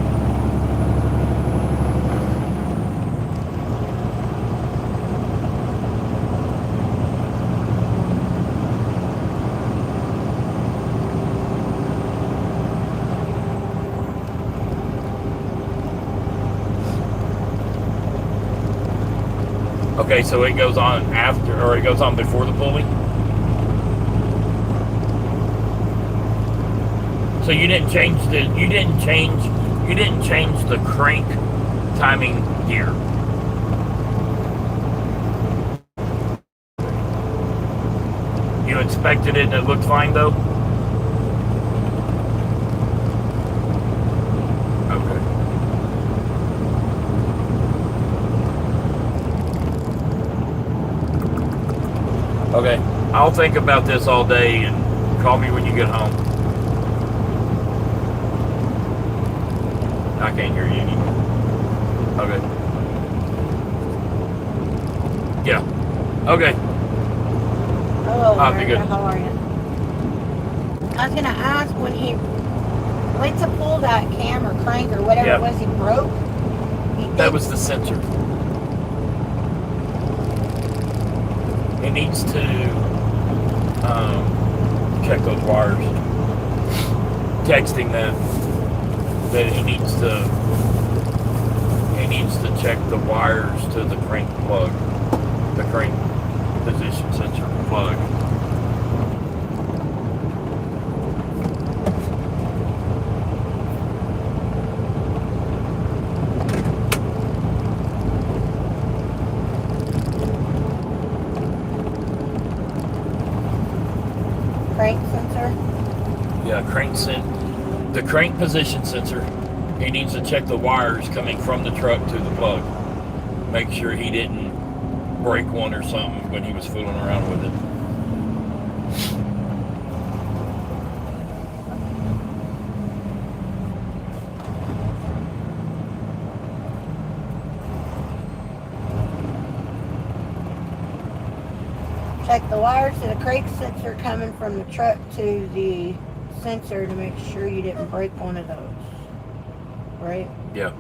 Speaker 2: Okay, so it goes on after, or it goes on before the pulley? So you didn't change the crank timing gear. You inspected it and it looked fine though? Okay. Okay, I'll think about this all day and call me when you get home. I can't hear you anymore. Okay. Yeah. Okay.
Speaker 1: Hello,
Speaker 2: I'll be
Speaker 1: America.
Speaker 2: good.
Speaker 1: How are you? I was gonna ask when he went to pull that cam or crank or whatever it was he broke.
Speaker 2: That was the sensor. It needs to check those wires. Texting that he needs to check the wires to the crank plug, the crank position sensor plug.
Speaker 1: Crank sensor?
Speaker 2: Yeah, the crank position sensor. He needs to check the wires coming from the truck to the plug. Make sure he didn't break one or something when he was fooling around with it.
Speaker 1: Check the wires to the crank sensor coming from the truck to the sensor to make sure you didn't break one of those. Right?
Speaker 2: Yeah.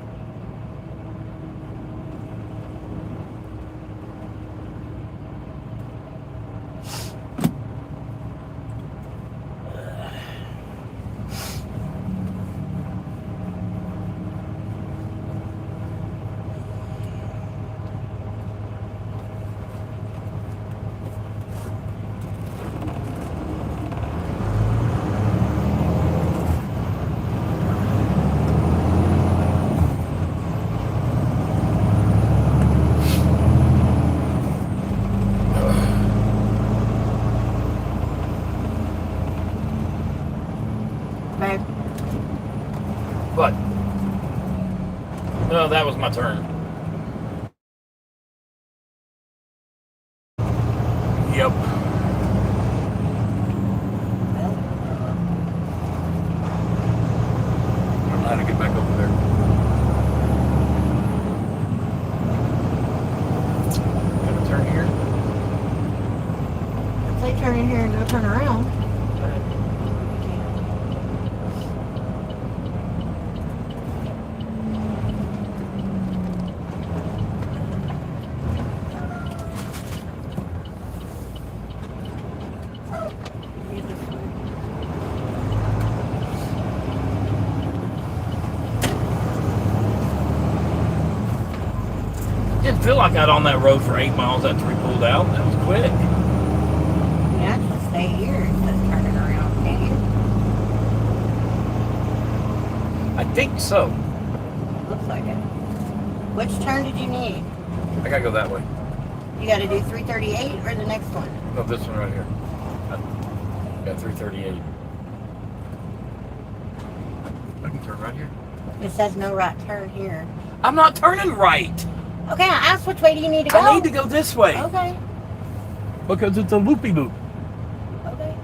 Speaker 1: Babe.
Speaker 2: But no, that was my turn. Yep. I don't know how to get back over there. Gotta turn here.
Speaker 1: If they turn in here and go turn around.
Speaker 2: Didn't feel like I got on that road for 8 miles after we pulled out. That was quick.
Speaker 1: You actually stay here instead of turning around, can't you?
Speaker 2: I think so.
Speaker 1: Looks like it. Which turn did you need?
Speaker 2: I gotta go that way.
Speaker 1: You gotta do 338 or the next one?
Speaker 2: No, this one right here. Yeah, 338. I can turn right here.
Speaker 1: It says no right turn here.
Speaker 2: I'm not turning right.
Speaker 1: Okay, I asked which way do you need to go?
Speaker 2: I need to go this way.
Speaker 1: Okay,
Speaker 2: Because it's a loopy loop.
Speaker 1: okay.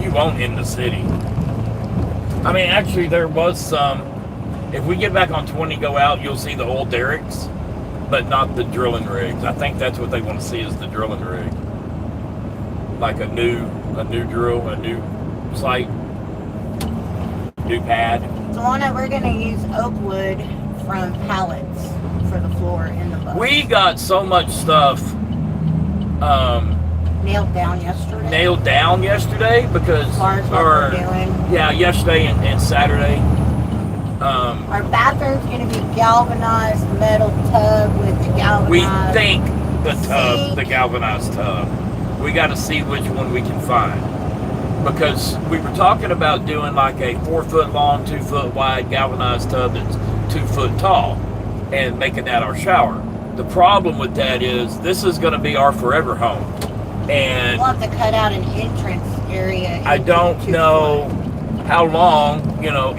Speaker 2: You won't in the city. I mean, actually, there was some. If we get back on 20, go out, you'll see the old derricks, but not the drilling rigs. I think that's what they want to see is the drilling rig, like a new drill, a new site, new pad.
Speaker 1: Pawna, we're gonna use oak wood from pallets for the floor in the bus.
Speaker 2: We got so much stuff
Speaker 1: nailed down yesterday
Speaker 2: because
Speaker 1: as far as what we're doing.
Speaker 2: Yeah, yesterday and Saturday.
Speaker 1: Our bathroom's gonna be galvanized metal tub with the galvanized.
Speaker 2: We think the galvanized tub. We got to see which one we can find, because we were talking about doing like a 4 foot long, 2 foot wide galvanized tub that's 2 foot tall, and making that our shower. The problem with that is this is going to be our forever home, and
Speaker 1: we'll have to cut out an entrance area.
Speaker 2: I don't know how long,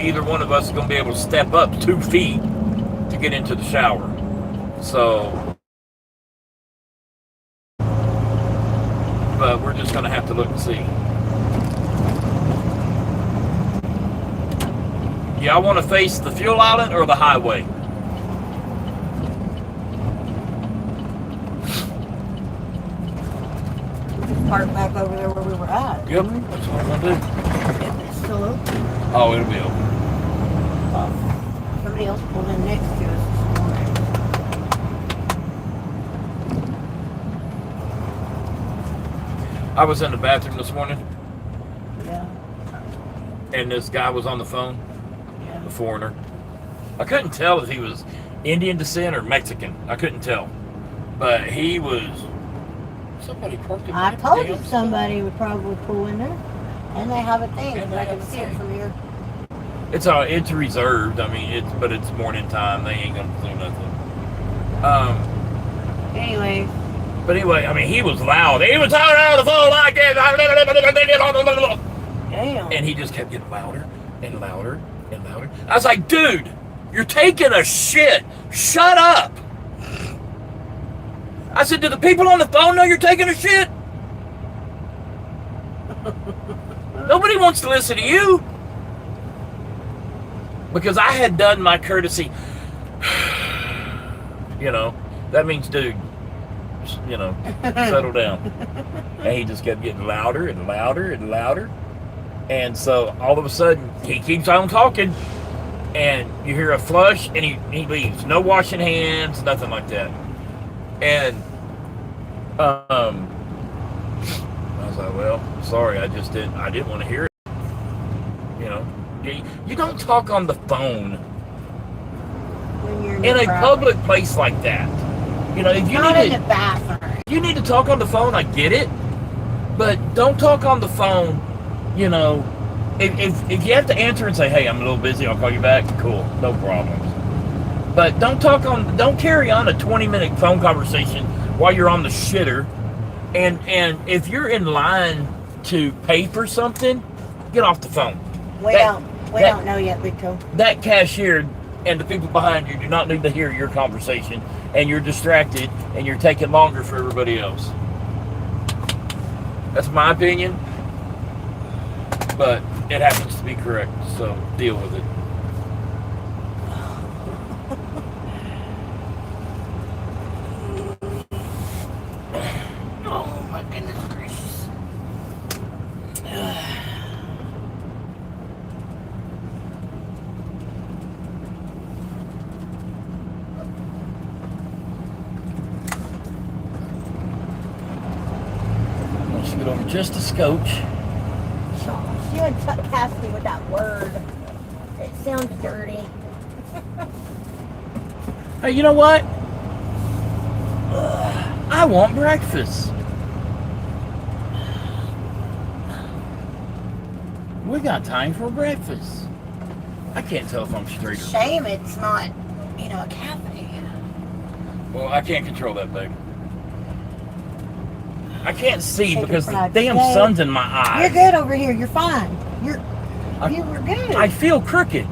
Speaker 2: either one of us is going to be able to step up 2 feet to get into the shower. So, but we're just going to have to look and see. Y'all want to face the fuel island or the highway?
Speaker 1: Park back over there where we were at.
Speaker 2: Yep, that's what I'm going to do.
Speaker 1: It's still open.
Speaker 2: Oh, it'll be open.
Speaker 1: Somebody else pulled in next to us this morning.
Speaker 2: I was in the bathroom this morning,
Speaker 1: Yeah.
Speaker 2: and this guy was on the phone,
Speaker 1: Yeah.
Speaker 2: a foreigner. I couldn't tell if he was Indian descent or Mexican. I couldn't tell. But he was... Somebody parked in
Speaker 1: I
Speaker 2: that
Speaker 1: told you
Speaker 2: damn
Speaker 1: somebody would probably pull in there. And they have a thing,
Speaker 2: Yeah,
Speaker 1: and
Speaker 2: they
Speaker 1: I
Speaker 2: have
Speaker 1: can
Speaker 2: a
Speaker 1: see it
Speaker 2: thing.
Speaker 1: from here.
Speaker 2: It's reserved. I mean, but it's morning time. They ain't gonna do nothing.
Speaker 1: Anyway,
Speaker 2: But anyway, I mean, he was loud. He was talking on the phone like this,
Speaker 1: damn.
Speaker 2: and he just kept getting louder and louder and louder. I was like, dude, you're taking a shit. Shut up. I said, do the people on the phone know you're taking a shit? Nobody wants to listen to you. Because I had done my courtesy. That means, dude, settle down. And he just kept getting louder and louder and louder. And so all of a sudden, he keeps on talking. And you hear a flush, and he leaves. No washing hands, nothing like that. And I was like, well, sorry, I didn't want to hear it. You don't talk on the phone
Speaker 1: When you're
Speaker 2: in a
Speaker 1: crowd.
Speaker 2: public place like that. If you
Speaker 1: Not
Speaker 2: need
Speaker 1: in the bathroom.
Speaker 2: you need to talk on the phone, I get it. But don't talk on the phone, if you have to answer and say, hey, I'm a little busy, I'll call you back, cool, no problems. But don't carry on a 20-minute phone conversation while you're on the shitter. And if you're in line to pay for something, get off the phone.
Speaker 1: We don't know yet, Big Toe.
Speaker 2: That cashier and the people behind you do not need to hear your conversation, and you're distracted, and you're taking longer for everybody else. That's my opinion, but it happens to be correct, so deal with it.
Speaker 1: Oh my goodness gracious.
Speaker 2: Let's get over just a scotch.
Speaker 1: You had cast me with that word. It sounds dirty.
Speaker 2: Hey, you know what? I want breakfast. We got time for breakfast. I can't tell if I'm straight or not.
Speaker 1: Shame it's not, a cafe.
Speaker 2: Well, I can't control that, babe. I can't see
Speaker 1: Take
Speaker 2: because
Speaker 1: it
Speaker 2: the
Speaker 1: fried
Speaker 2: damn
Speaker 1: steak.
Speaker 2: sun's in my eyes.
Speaker 1: You're good over here. You're fine. You were good.
Speaker 2: I feel crooked.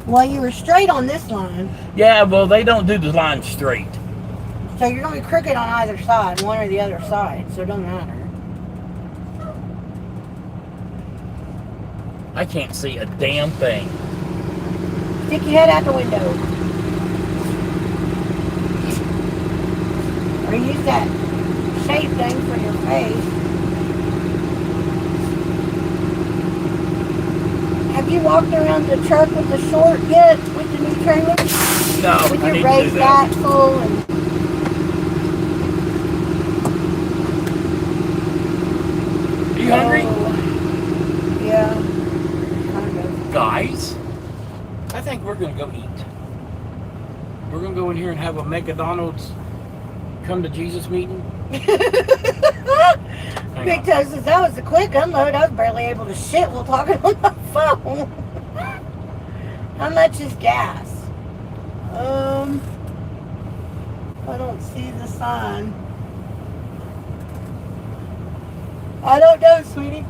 Speaker 1: Well, you were straight on this line,
Speaker 2: Yeah, well, they don't do the line straight.
Speaker 1: so you're gonna be crooked on either side, one or the other side. So it doesn't matter.
Speaker 2: I can't see a damn thing.
Speaker 1: Stick your head out the window. Or use that shade thing for your face. Have you walked around the truck with the short yet? With the new trailer?
Speaker 2: No,
Speaker 1: With
Speaker 2: I
Speaker 1: your
Speaker 2: need to do
Speaker 1: raised
Speaker 2: that.
Speaker 1: axle and...
Speaker 2: Are you hungry?
Speaker 1: Oh, yeah. Kind of.
Speaker 2: Guys, I think we're going to go eat. We're going to go in here and have a McDonald's come to Jesus meeting.
Speaker 1: Big Toe says that was a quick unload. I was barely able to shit while talking on my phone. How much is gas? I don't see the sign. I don't know, sweetie.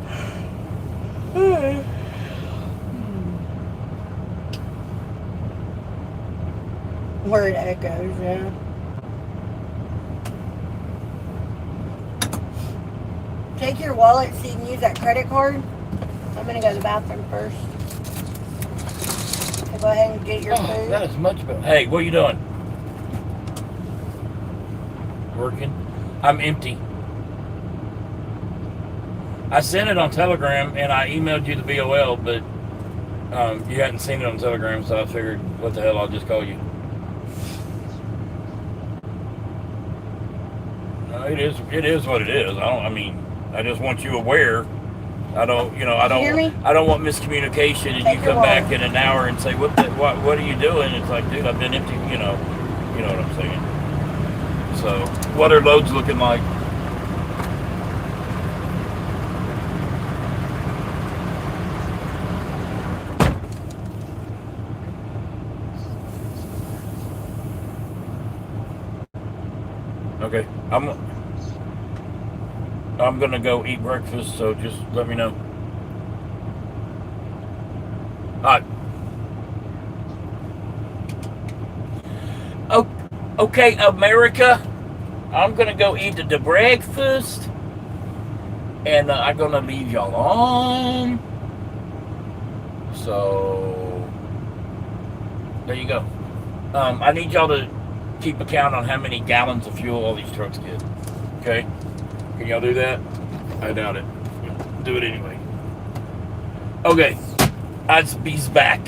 Speaker 1: Word echoes, yeah. Take your wallet so you can use that credit card. I'm gonna go to the bathroom first. So go ahead and get your food.
Speaker 2: That is much better. Hey, what are you doing? Working? I'm empty. I sent it on Telegram and I emailed you the VOL, but you hadn't seen it on Telegram, so I figured, what the hell, I'll just call you. No, it is what it is. I just want you aware. I don't want miscommunication and you come back in an hour and say, what are you doing? It's like, dude, I've been empty, you know what I'm saying. So, what are loads looking like? Okay, I'm gonna go eat breakfast, so just let me know. Alright. Oh, okay, America. I'm gonna go eat the breakfast, and I'm gonna leave y'all on. So there you go. I need y'all to keep account on how many gallons of fuel all these trucks get. Okay? Can y'all do that? I doubt it. Do it anyway. Okay. I'll be back.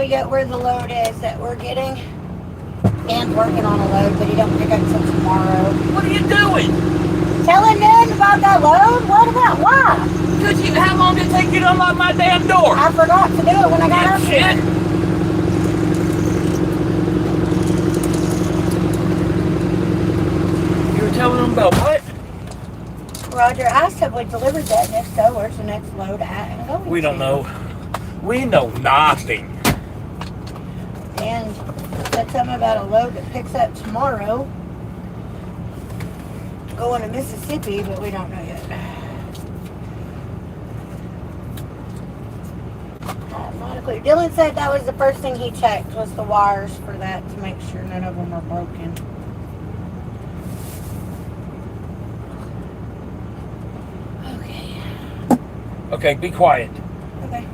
Speaker 1: know yet where the load is that we're getting. Dan's working on a load, but he don't pick up until tomorrow.
Speaker 2: What are you doing?
Speaker 1: Telling Nan about that load? What about? Why?
Speaker 2: Because how long did it take you to unlock my damn door?
Speaker 1: I forgot to do it when I got up here.
Speaker 2: Shit. You were telling them about what?
Speaker 1: Roger, I said we delivered that, and if so, where's the next load at? And going
Speaker 2: We don't
Speaker 1: to.
Speaker 2: know. We know nothing.
Speaker 1: And said something about a load that picks up tomorrow going to Mississippi, but we don't know yet. Not a clue. Dylan said that was the first thing he checked was the wires for that to make sure none of them were broken. Okay.
Speaker 2: Okay, be quiet.
Speaker 1: Okay.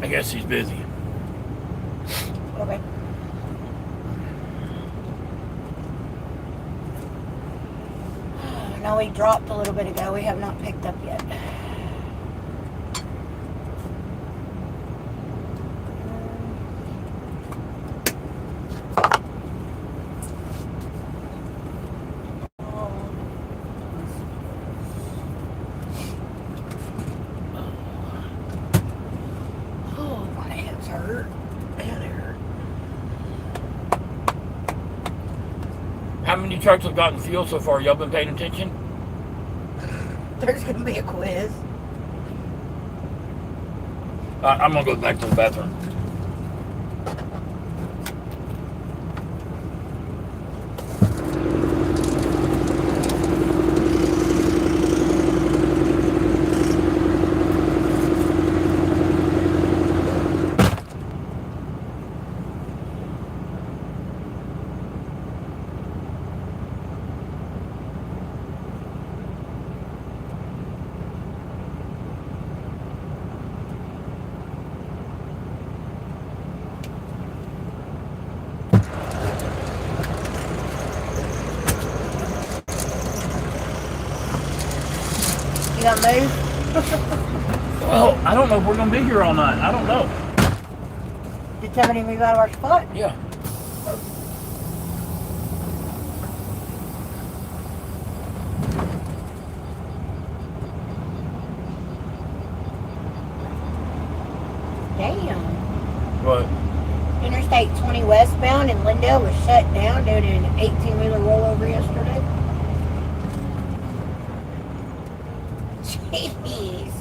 Speaker 2: I guess he's busy.
Speaker 1: Okay. No, we dropped a little bit ago. We have not picked up yet. Oh, my hands hurt. Man, they hurt.
Speaker 2: How many trucks have gotten fuel so far? Y'all been paying attention?
Speaker 1: There's going to be a quiz.
Speaker 2: I'm going to go back to the bathroom.
Speaker 1: You gonna move?
Speaker 2: Well, I don't know if we're going to be here all night. I don't know.
Speaker 1: Did somebody move out of our spot?
Speaker 2: Yeah.
Speaker 1: Damn.
Speaker 2: What?
Speaker 1: Interstate 20 westbound in Lindale was shut down due to an 18-wheeler rollover yesterday. Jeez.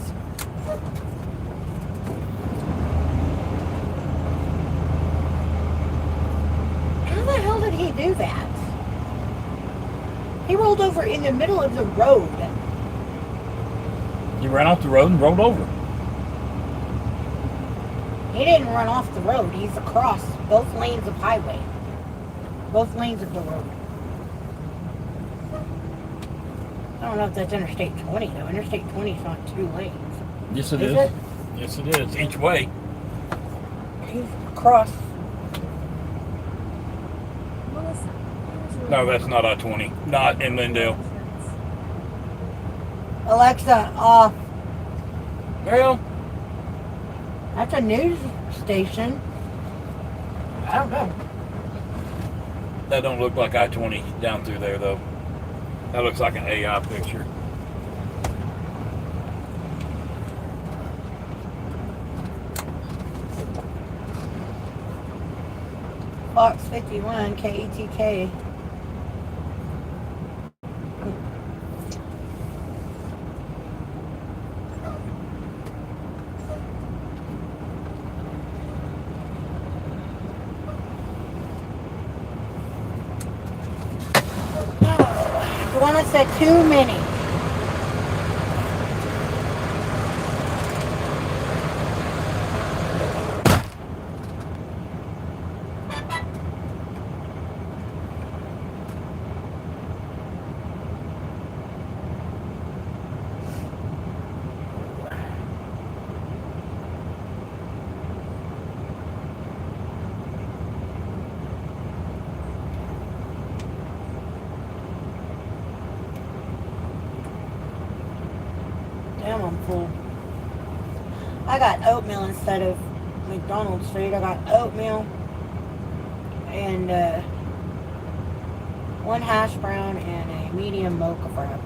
Speaker 1: How the hell did he do that? He rolled over in the middle of the road.
Speaker 2: You ran off the road and rolled over.
Speaker 1: He didn't run off the road. He's across both lanes of highway. Both lanes of the road. I don't know if that's Interstate 20 though. Interstate 20 is not two lanes.
Speaker 2: Yes, it
Speaker 1: Is
Speaker 2: is.
Speaker 1: it?
Speaker 2: Yes, it is. Each way.
Speaker 1: He's across.
Speaker 2: No, that's not I-20. Not in Lindale.
Speaker 1: Alexa, off.
Speaker 2: Well,
Speaker 1: That's a news station. I don't know.
Speaker 2: that don't look like I-20 down through there, though. That looks like an AI picture.
Speaker 1: Fox 51, KETK. The one that said too many. I got oatmeal instead of McDonald's food. I got oatmeal and one hash brown and a medium mocha frappe.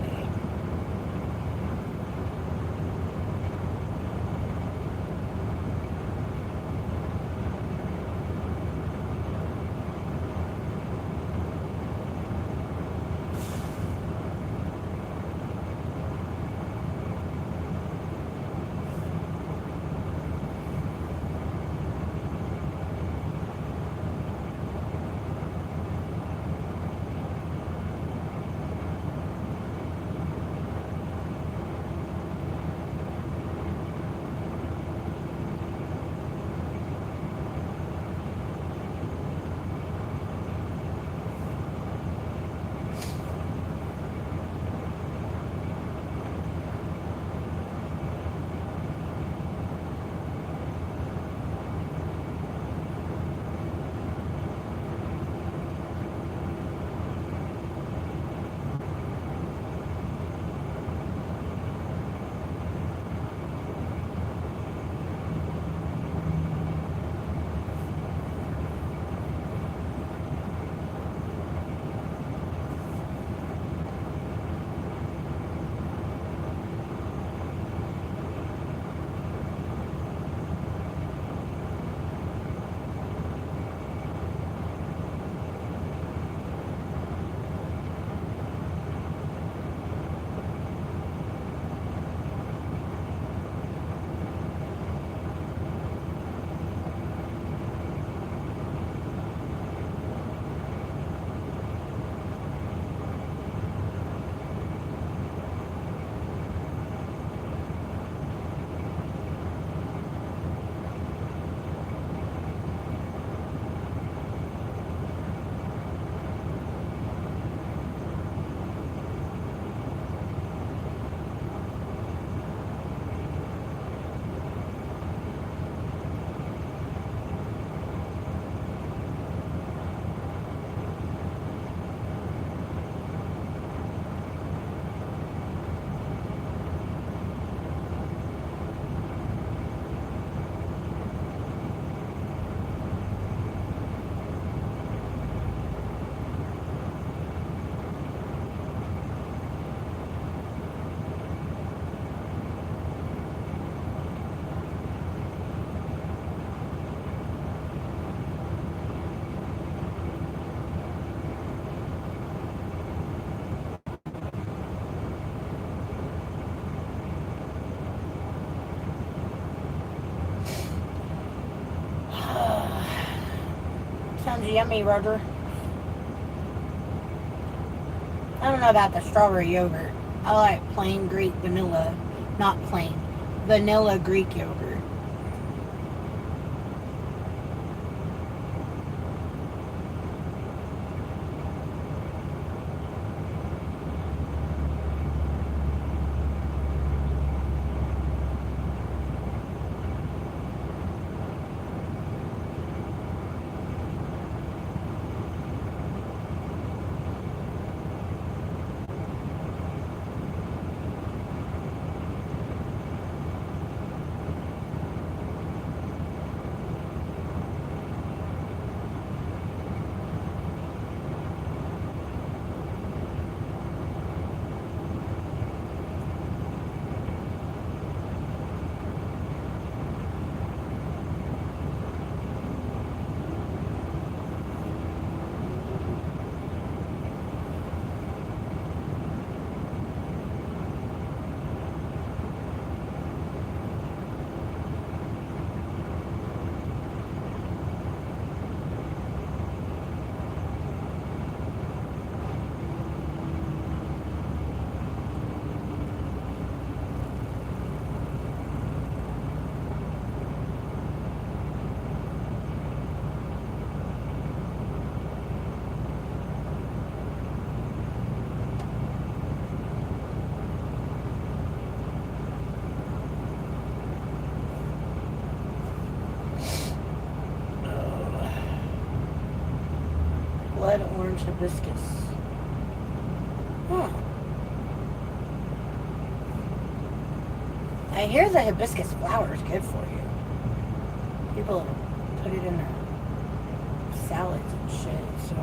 Speaker 1: Sounds yummy, Roger. I don't know about the strawberry yogurt. I like plain Greek vanilla. Not plain. Vanilla Greek yogurt. Blood orange hibiscus. Huh. I hear the hibiscus flower is good for you. People put it in their salads and shit, so.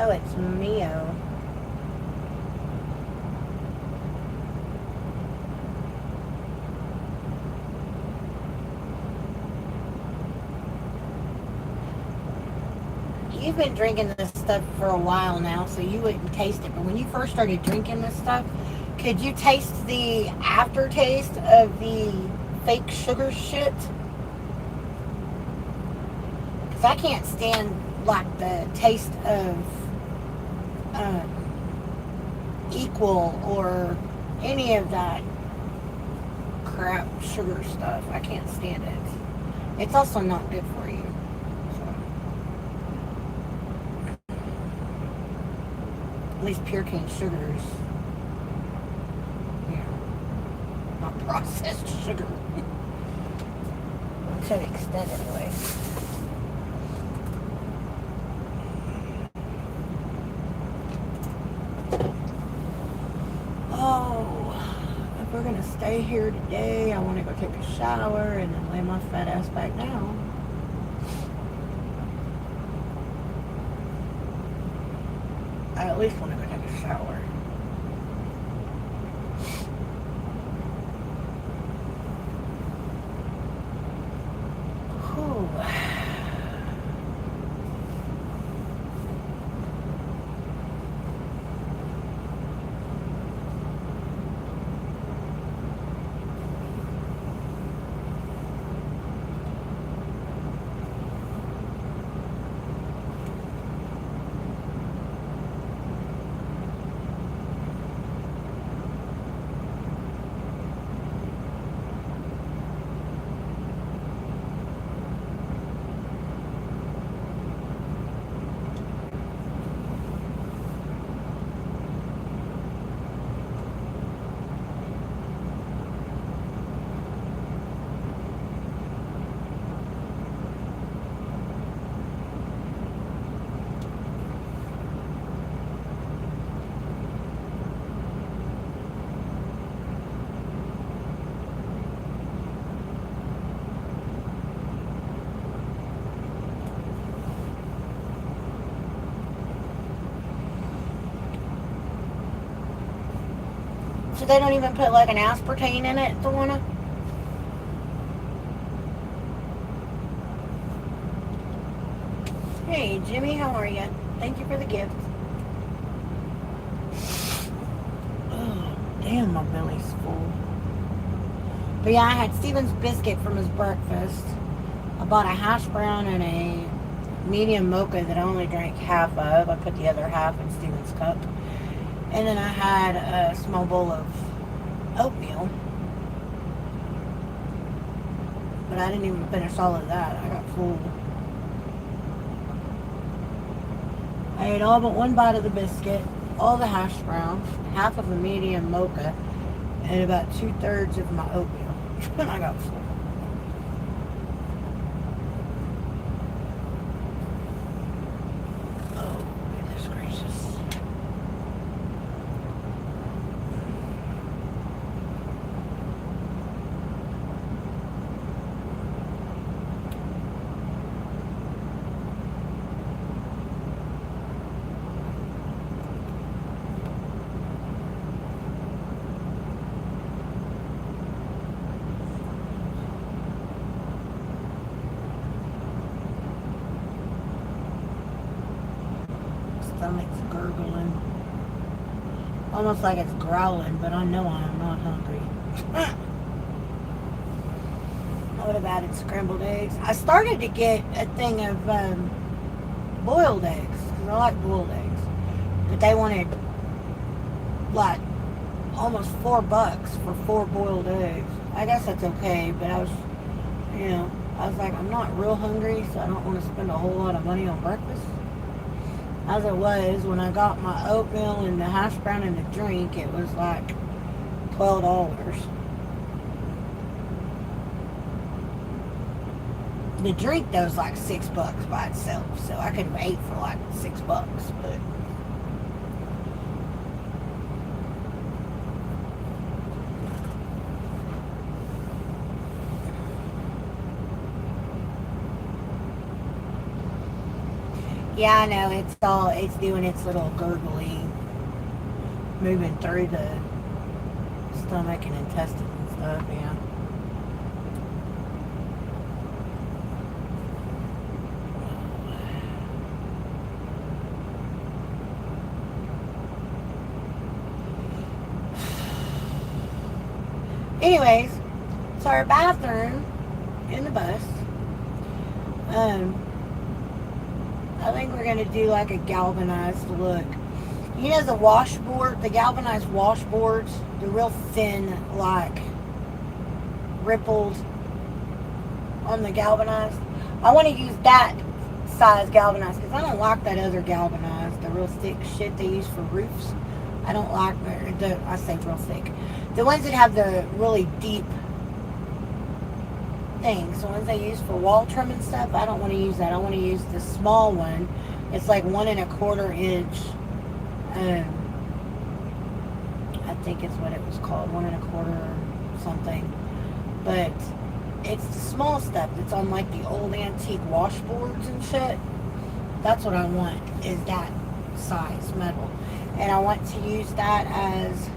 Speaker 1: Oh, it's Mio. You've been drinking this stuff for a while now, so you wouldn't taste it. But when you first started drinking this stuff, could you taste the aftertaste of the fake sugar shit? Because I can't stand like the taste of Equal or any of that crap sugar stuff. I can't stand it. It's also not good for you. So. At least pure cane sugars. Yeah. Not processed sugar. To an extent anyway. If we're gonna stay here today, I want to go take a shower and then lay my fat ass back down. I at least want to go take a shower. Whew. they don't even put like an aspartame in it, Pawna? Hey, Jimmy, how are you? Thank you for the gift. Oh, damn, my belly's full. But yeah, I had Steven's biscuit from his breakfast. I bought a hash brown and a medium mocha that I only drank half of. I put the other half in Steven's cup. And then I had a small bowl of oatmeal. But I didn't even finish all of that. I got full. I ate all but one bite of the biscuit, all the hash brown, half of a medium mocha, and about 2/3 of my oatmeal. And I got full. Oh, goodness gracious. Stomach's gurgling. Almost like it's growling, but I know I am not hungry. I would have added scrambled eggs. I started to get a thing of boiled eggs, because I like boiled eggs. But they wanted like almost $4 for 4 boiled eggs. I guess that's okay, but I was like, I'm not real hungry, so I don't want to spend a whole lot of money on breakfast. As it was, when I got my oatmeal and the hash brown and the drink, it was like $12. The drink, though, was like $6 by itself, so I could have ate for like $6, but... Yeah, I know, it's doing its little gurgly, moving through the stomach and intestines and stuff, yeah. Anyways, so our bathroom in the bus, I think we're going to do like a galvanized look. You know the washboard, the galvanized washboards, the real thin, like, rippled on the galvanized? I want to use that size galvanized because I don't like that other galvanized, the real thick shit they use for roofs. I don't like I say real thick. The ones that have the really deep things, the ones they use for wall trim and stuff, I don't want to use that. I want to use the small one. It's like 1 1/4 inch. I think it's what it was called, 1 1/4 something. But it's the small stuff that's on like the old antique washboards and shit. That's what I want, is that size metal. And I want to use that as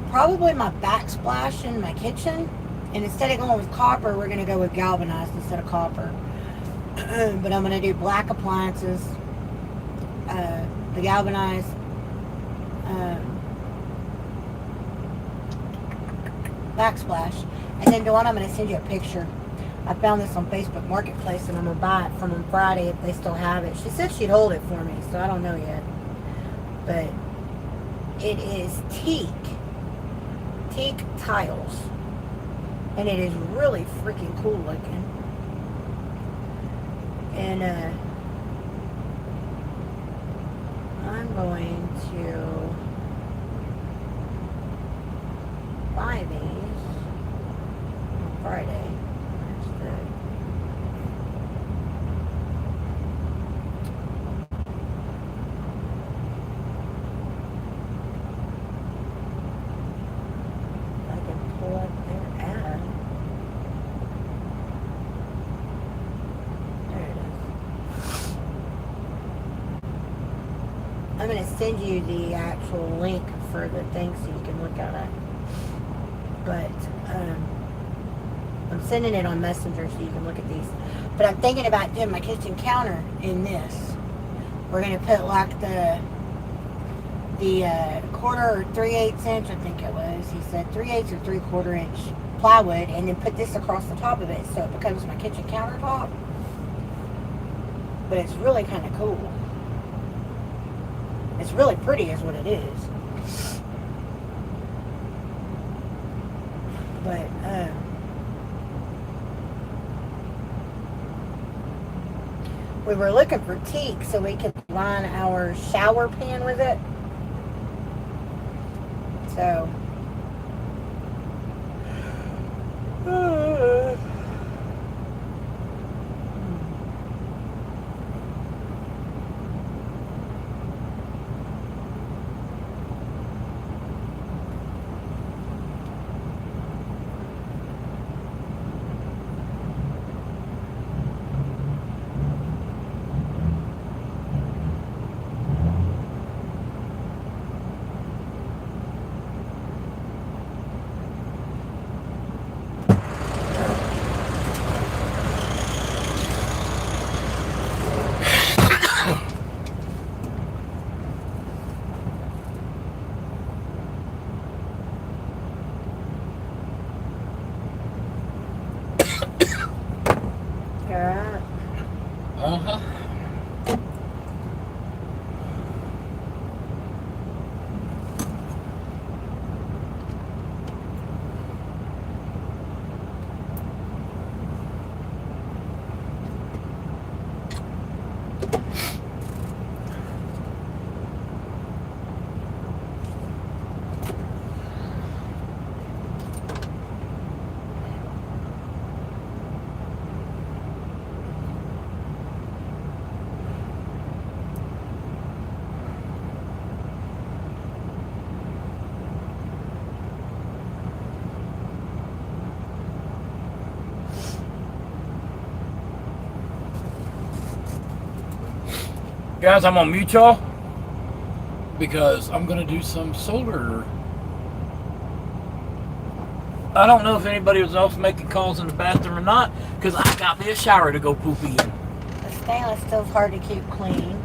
Speaker 1: probably my backsplash in my kitchen. And instead of going with copper, we're going to go with galvanized instead of copper. But I'm going to do black appliances, the galvanized, backsplash. And then, Dawn, I'm going to send you a picture. I found this on Facebook Marketplace, and I'm going to buy it from them Friday if they still have it. She said she'd hold it for me, so I don't know yet. But it is teak tiles. And it is really freaking cool looking. And I'm going to buy these on Friday. I can pull up their ad. I'm going to send you the actual link for the thing so you can look at it. But I'm sending it on Messenger so you can look at these. But I'm thinking about doing my kitchen counter in this. We're gonna put like the quarter or 3/8 inch, I think it was. He said 3/8 or 3/4 inch plywood, and then put this across the top of it so it becomes my kitchen countertop. But it's really kind of cool. It's really pretty is what it is. But we were looking for teak so we could line our shower pan with it. So
Speaker 2: Uh-huh. Guys, I'm gonna mute y'all because I'm gonna do some solar. I don't know if anybody else making calls in the bathroom or not, because I got me a shower to go poop in.
Speaker 1: the stainless steel's hard to keep clean.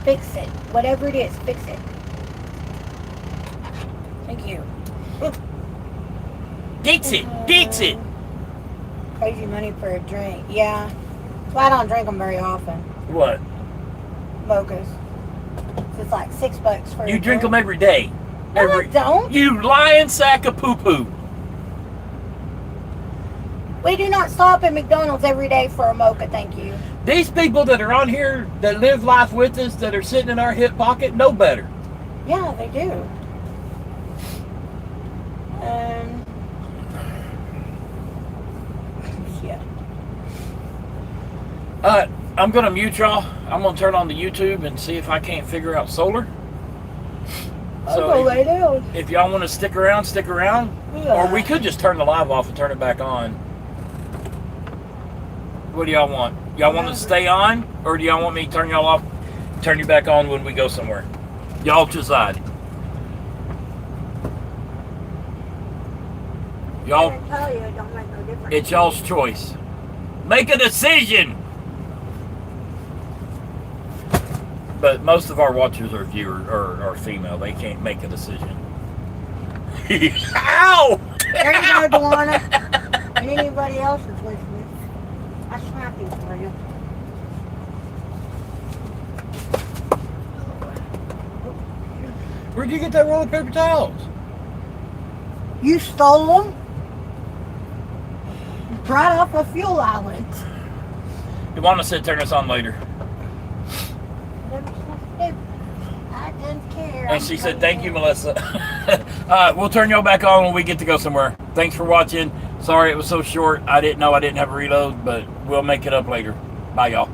Speaker 1: Fix it. Whatever it is, fix it. Thank you.
Speaker 2: Fix it! Fix it!
Speaker 1: Crazy money for a drink. Yeah. Well, I don't drink them very often.
Speaker 2: What?
Speaker 1: Mochas. So it's like $6 for
Speaker 2: You drink them every day.
Speaker 1: No, I don't.
Speaker 2: You lying sack of poo-poo.
Speaker 1: We do not stop at McDonald's every day for a mocha, thank you.
Speaker 2: These people that are on here that live life with us, that are sitting in our hip pocket, know better.
Speaker 1: Yeah, they do. Yeah.
Speaker 2: I'm gonna mute y'all. I'm gonna turn on the YouTube and see if I can't figure out solar.
Speaker 1: I'll go lay down.
Speaker 2: If y'all want to stick around, stick around.
Speaker 1: Yeah.
Speaker 2: Or we could just turn the live off and turn it back on. What do y'all want? Y'all want to stay on, or do y'all want me to turn y'all off, turn you back on when we go somewhere? Y'all decide. Y'all,
Speaker 1: I tell you, it don't make no difference.
Speaker 2: it's y'all's choice. Make a decision. But most of our watchers or viewers are female. They can't make a decision. Ow!
Speaker 1: There you go, Pawna. And anybody else is listening. I snap you for you.
Speaker 2: Where'd you get that roll of paper towels?
Speaker 1: You stole them? Right off a fuel island.
Speaker 2: Iwana said turn us on later.
Speaker 1: I didn't care.
Speaker 2: And she said, thank you, Melissa. We'll turn y'all back on when we get to go somewhere. Thanks for watching. Sorry it was so short. I didn't know I didn't have a reload, but we'll make it up later. Bye, y'all.